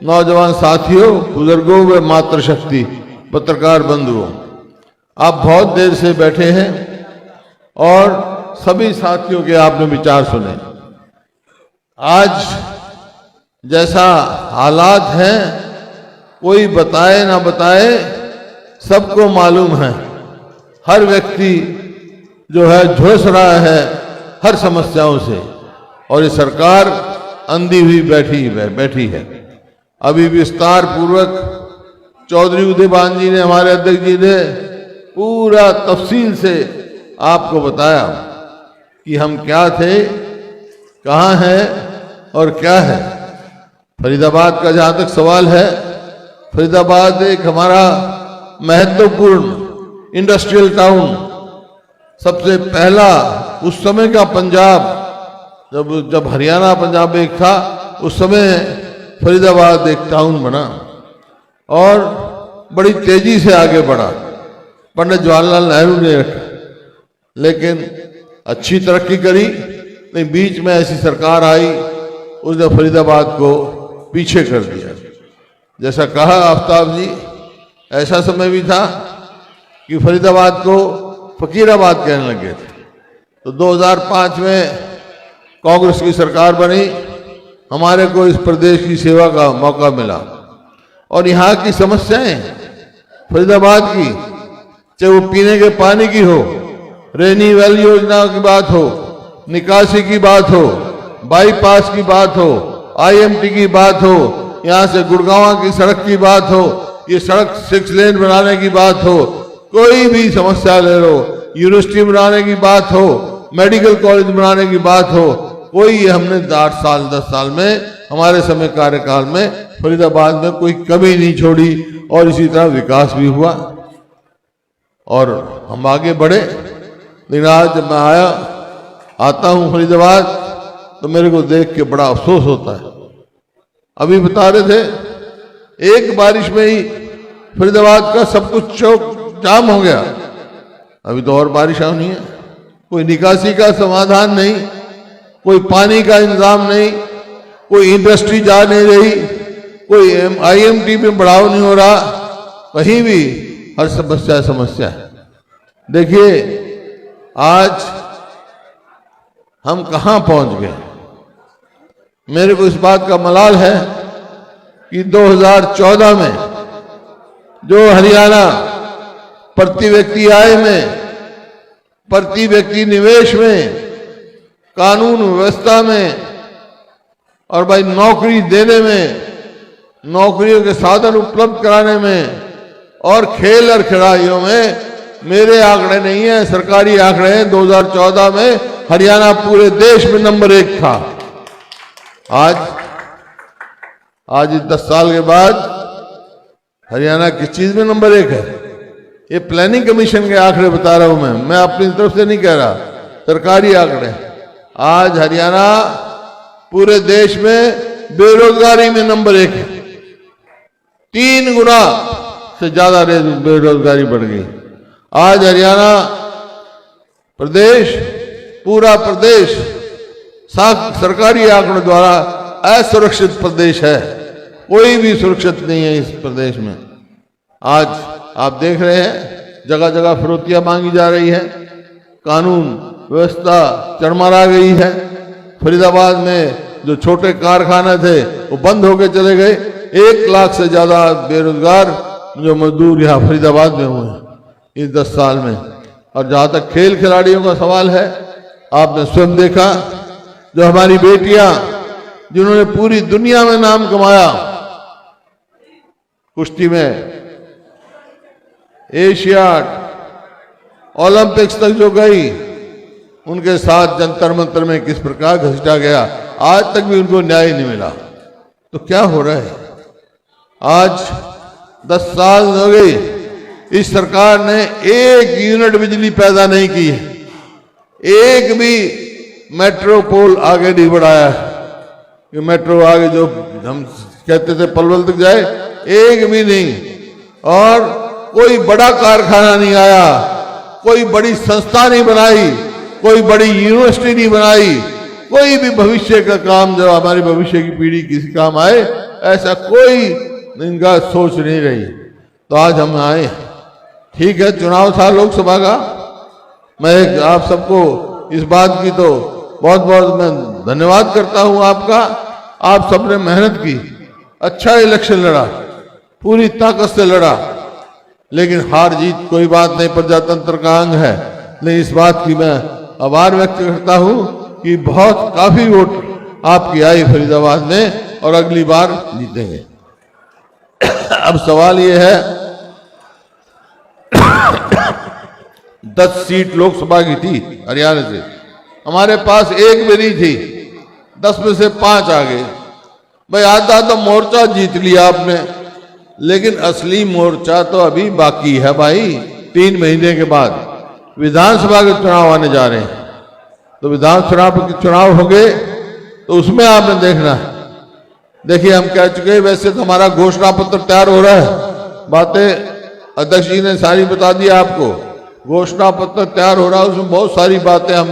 नौजवान साथियों, बुजुर्गों व मातृशक्ति पत्रकार बंधुओं, आप बहुत देर से बैठे हैं और सभी साथियों के आपने विचार सुने। आज जैसा हालात हैं, कोई बताए ना बताए, सबको मालूम है। हर व्यक्ति जो है झुलस रहा है हर समस्याओं से, और ये सरकार अंधी हुई बैठी है। अभी विस्तार पूर्वक चौधरी उदयभान जी ने, हमारे अध्यक्ष जी ने पूरा तफसील से आपको बताया कि हम क्या थे, कहाँ हैं और क्या है। फरीदाबाद का जहाँ तक सवाल है, फरीदाबाद एक हमारा महत्वपूर्ण इंडस्ट्रियल टाउन, सबसे पहला उस समय का पंजाब, जब हरियाणा पंजाब एक था, उस समय फरीदाबाद एक टाउन बना और बड़ी तेजी से आगे बढ़ा। पंडित जवाहरलाल नेहरू ने रखा, लेकिन अच्छी तरक्की करी, लेकिन बीच में ऐसी सरकार आई, उसने फरीदाबाद को पीछे कर दिया। जैसा कहा आफ्ताब जी, ऐसा समय भी था कि फरीदाबाद को फकीराबाद कहने लगे थे। तो 2005 में कांग्रेस की सरकार बनी, हमारे को इस प्रदेश की सेवा का मौका मिला, और यहाँ की समस्याएं फरीदाबाद की, चाहे वो पीने के पानी की हो, रेनी वैली योजना की बात हो, निकासी की बात हो, बाईपास की बात हो, IMT की बात हो, यहाँ से गुड़गांव की सड़क की बात हो, ये सड़क 6 लेन बनाने की बात हो, कोई भी समस्या ले लो, यूनिवर्सिटी बनाने की बात हो, मेडिकल कॉलेज बनाने की बात हो, कोई हमने 8 साल 10 साल में, हमारे समय कार्यकाल में फरीदाबाद में कोई कमी नहीं छोड़ी और इसी तरह विकास भी हुआ और हम आगे बढ़े। लेकिन आज जब मैं आता हूं फरीदाबाद तो मेरे को देख के बड़ा अफसोस होता है। अभी बता रहे थे एक बारिश में ही फरीदाबाद का सब कुछ चौक जाम हो गया। अभी तो और बारिश होनी है, कोई निकासी का समाधान नहीं, कोई पानी का इंतजाम नहीं, कोई इंडस्ट्री जा नहीं रही, कोई IMT में बढ़ाव नहीं हो रहा, कहीं भी हर समस्या है। देखिए आज हम कहां पहुंच गए। मेरे को इस बात का मलाल है कि 2014 में जो हरियाणा प्रति व्यक्ति आय में, प्रति व्यक्ति निवेश में, कानून व्यवस्था में और भाई नौकरी देने में, नौकरियों के साधन उपलब्ध कराने में और खेल और खिलाड़ियों में, मेरे आंकड़े नहीं है, सरकारी आंकड़े हैं, 2014 में हरियाणा पूरे देश में नंबर 1 था। आज 10 साल के बाद हरियाणा किस चीज में नंबर 1 है? ये प्लानिंग कमीशन के आंकड़े बता रहा हूं मैं अपनी तरफ से नहीं कह रहा, सरकारी आंकड़े। आज हरियाणा पूरे देश में बेरोजगारी में नंबर 1 है। 3 गुना से ज्यादा बेरोजगारी बढ़ गई। आज हरियाणा प्रदेश, पूरा प्रदेश सरकारी आंकड़ों द्वारा असुरक्षित प्रदेश है, कोई भी सुरक्षित नहीं है इस प्रदेश में। आज आप देख रहे हैं जगह जगह फिरौतियां मांगी जा रही है, कानून व्यवस्था चरमरा गई है। फरीदाबाद में जो छोटे कारखाने थे वो बंद होकर चले गए। 1 लाख से ज्यादा बेरोजगार जो मजदूर यहाँ फरीदाबाद में हुए हैं इस 10 साल में। और जहां तक खेल खिलाड़ियों का सवाल है, आपने स्वयं देखा जो हमारी बेटियां जिन्होंने पूरी दुनिया में नाम कमाया, कुश्ती में एशियाड, ओलंपिक्स तक जो गई, उनके साथ जंतर मंतर में किस प्रकार घसीटा गया, आज तक भी उनको न्याय नहीं मिला। तो क्या हो रहा है? आज 10 साल हो गए, इस सरकार ने 1 यूनिट बिजली पैदा नहीं की है, एक भी मेट्रोपोल आगे नहीं बढ़ाया कि मेट्रो आगे जो हम कहते थे पलवल तक जाए, एक भी नहीं। और कोई बड़ा कारखाना नहीं आया, कोई बड़ी संस्था नहीं बनाई, कोई बड़ी यूनिवर्सिटी नहीं बनाई, कोई भी भविष्य का काम जो हमारी भविष्य की पीढ़ी किसी काम आए, ऐसा कोई इनका सोच नहीं रही। तो आज हम आए, ठीक है चुनाव था लोकसभा का, मैं आप सबको इस बात की तो बहुत बहुत मैं धन्यवाद करता हूं आपका। आप सबने मेहनत की, अच्छा इलेक्शन लड़ा, पूरी ताकत से लड़ा, लेकिन हार जीत कोई बात नहीं, प्रजातंत्र का अंग है। लेकिन इस बात की मैं आभार व्यक्त करता हूं कि बहुत काफी वोट आपकी आई फरीदाबाद में और अगली बार जीतेंगे। अब सवाल ये है 10 सीट लोकसभा की थी हरियाणा से, हमारे पास एक भी नहीं थी, 10 में से 5 आ गए। भाई आधा तो मोर्चा जीत लिया आपने, लेकिन असली मोर्चा तो अभी बाकी है भाई। 3 महीने के बाद विधानसभा के चुनाव आने जा रहे हैं, तो विधानसभा के चुनाव हो गए तो उसमें आपने देखना है। देखिए हम कह चुके, वैसे तो हमारा घोषणा पत्र तैयार हो रहा है, बातें अध्यक्ष जी ने सारी बता दी आपको। घोषणा पत्र तैयार हो रहा है, उसमें बहुत सारी बातें हम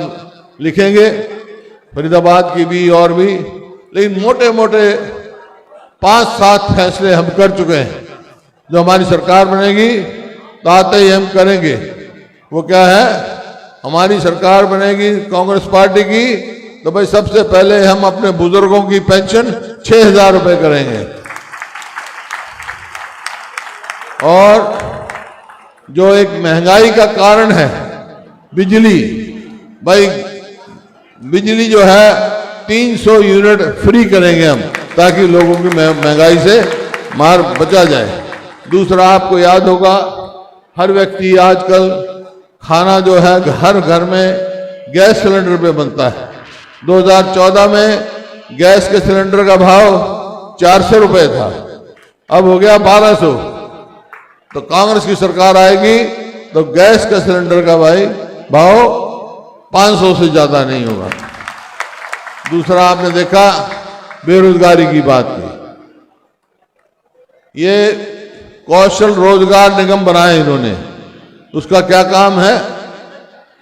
लिखेंगे, फरीदाबाद की भी और भी। लेकिन मोटे मोटे 5-7 फैसले हम कर चुके हैं, जो हमारी सरकार बनेगी तो आते ही हम करेंगे। वो क्या है? हमारी सरकार बनेगी कांग्रेस पार्टी की, तो भाई सबसे पहले हम अपने बुजुर्गों की पेंशन 6,000 रुपए करेंगे। और जो एक महंगाई का कारण है बिजली, भाई बिजली जो है 300 यूनिट फ्री करेंगे हम, ताकि लोगों की महंगाई से मार बचा जाए। दूसरा, आपको याद होगा हर व्यक्ति आजकल खाना जो है हर घर में गैस सिलेंडर पे बनता है। 2014 में गैस के सिलेंडर का भाव 400 रुपए था, अब हो गया 1200। तो कांग्रेस की सरकार आएगी तो गैस का सिलेंडर का भाई भाव 500 से ज्यादा नहीं होगा। दूसरा आपने देखा बेरोजगारी की बात की, ये कौशल रोजगार निगम बनाए इन्होंने, उसका क्या काम है?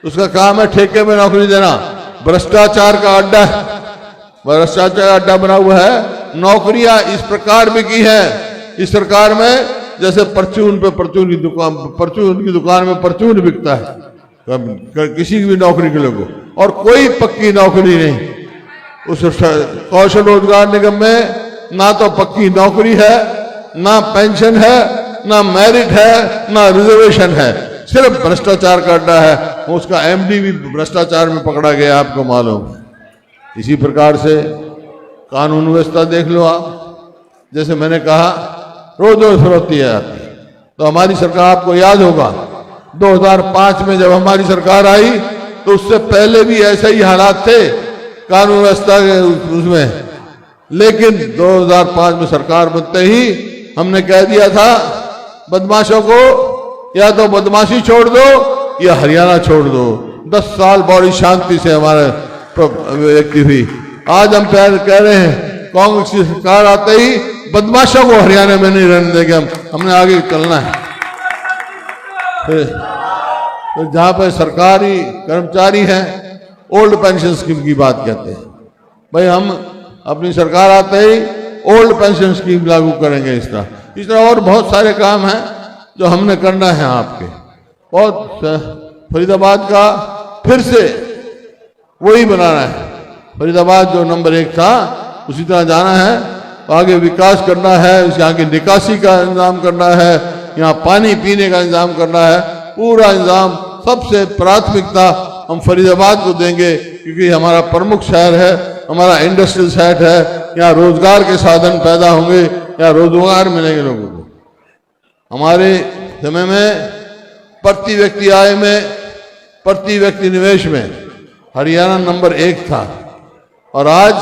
उसका काम है ठेके में नौकरी देना। भ्रष्टाचार का अड्डा है, भ्रष्टाचार का अड्डा बना हुआ है। नौकरियां इस प्रकार भी की है इस सरकार में जैसे परचून पे परचून की दुकान, परचून की दुकान में परचून बिकता है किसी की भी नौकरी के लोगों, और कोई पक्की नौकरी नहीं। उस कौशल रोजगार निगम में ना तो पक्की नौकरी है, ना पेंशन है, ना मेरिट है, ना रिजर्वेशन है, सिर्फ भ्रष्टाचार का अड्डा है। उसका एमडी भी भ्रष्टाचार में पकड़ा गया, आपको मालूम। इसी प्रकार से कानून व्यवस्था देख लो आप, जैसे मैंने कहा रोज रोज फरोख्ती है आती। तो हमारी सरकार, आपको याद होगा 2005 में जब हमारी सरकार आई तो उससे पहले भी ऐसे ही हालात थे कानून व्यवस्था के उसमें, लेकिन 2005 में सरकार बनते ही हमने कह दिया था बदमाशों को या तो बदमाशी छोड़ दो या हरियाणा छोड़ दो। 10 साल बड़ी शांति से हमारे व्यक्ति हुई। आज हम कह रहे हैं कांग्रेस की सरकार आते ही बदमाशों को हरियाणा में नहीं रहने देंगे, हमने आगे चलना है। तो जहां पर सरकारी कर्मचारी हैं ओल्ड पेंशन स्कीम की बात कहते हैं, भाई हम अपनी सरकार आते ही ओल्ड पेंशन स्कीम लागू करेंगे। इस तरह और बहुत सारे काम हैं जो हमने करना है आपके। बहुत फरीदाबाद का फिर से वही बनाना है, फरीदाबाद जो नंबर 1 था उसी तरह जाना है, आगे विकास करना है, यहाँ की निकासी का इंतजाम करना है, यहाँ पानी पीने का इंतजाम करना है, पूरा इंतजाम सबसे प्राथमिकता हम फरीदाबाद को देंगे, क्योंकि हमारा प्रमुख शहर है, हमारा इंडस्ट्रियल शहर है, यहाँ रोजगार के साधन पैदा होंगे, यहाँ रोजगार मिलेंगे लोगों को। हमारे समय में प्रति व्यक्ति आय में, प्रति व्यक्ति निवेश में हरियाणा नंबर 1 था, और आज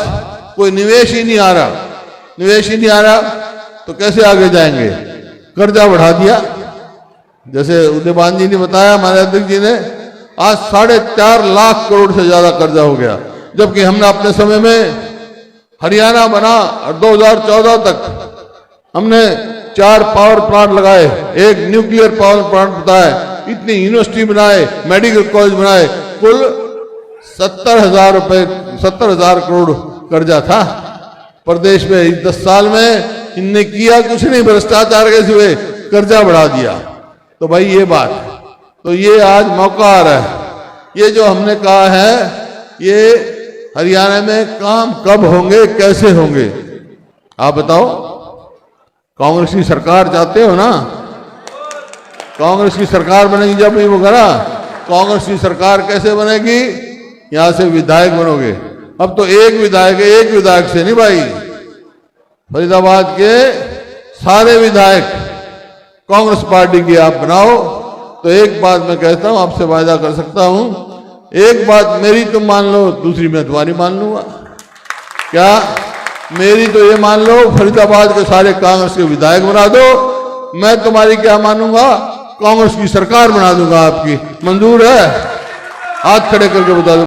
कोई निवेश ही नहीं आ रहा। निवेश ही नहीं आ रहा तो कैसे आगे जाएंगे? कर्जा बढ़ा दिया, जैसे उदयभान जी ने बताया, हमारे अध्यक्ष जी ने, आज 4.5 लाख करोड़ से ज्यादा कर्जा हो गया, जबकि हमने अपने समय में हरियाणा बना और 2014 तक हमने 4 पावर प्लांट लगाए, 1 न्यूक्लियर पावर प्लांट बताए, इतनी यूनिवर्सिटी बनाए, मेडिकल कॉलेज बनाए, कुल 70,000 करोड़ कर्जा था प्रदेश में। इस 10 साल में इनने किया कुछ नहीं, भ्रष्टाचार के सिवाय कर्जा बढ़ा दिया। तो भाई ये बात, तो ये आज मौका आ रहा है। ये जो हमने कहा है, ये हरियाणा में काम कब होंगे, कैसे होंगे, आप बताओ। कांग्रेस की सरकार चाहते हो ना? कांग्रेस की सरकार बनेगी जब ये वो करा। कांग्रेस की सरकार कैसे बनेगी? यहां से विधायक बनोगे। अब तो एक विधायक से नहीं भाई, फरीदाबाद के सारे विधायक कांग्रेस पार्टी की आप बनाओ। तो एक बात मैं कहता हूं, आपसे वायदा कर सकता हूं, एक बात मेरी तुम मान लो, दूसरी मैं तुम्हारी मान लूंगा। क्या? मेरी तो ये मान लो, फरीदाबाद के सारे कांग्रेस के विधायक बना दो, मैं तुम्हारी क्या मानूंगा, कांग्रेस की सरकार बना दूंगा आपकी। मंजूर है? हाथ खड़े करके बता दो।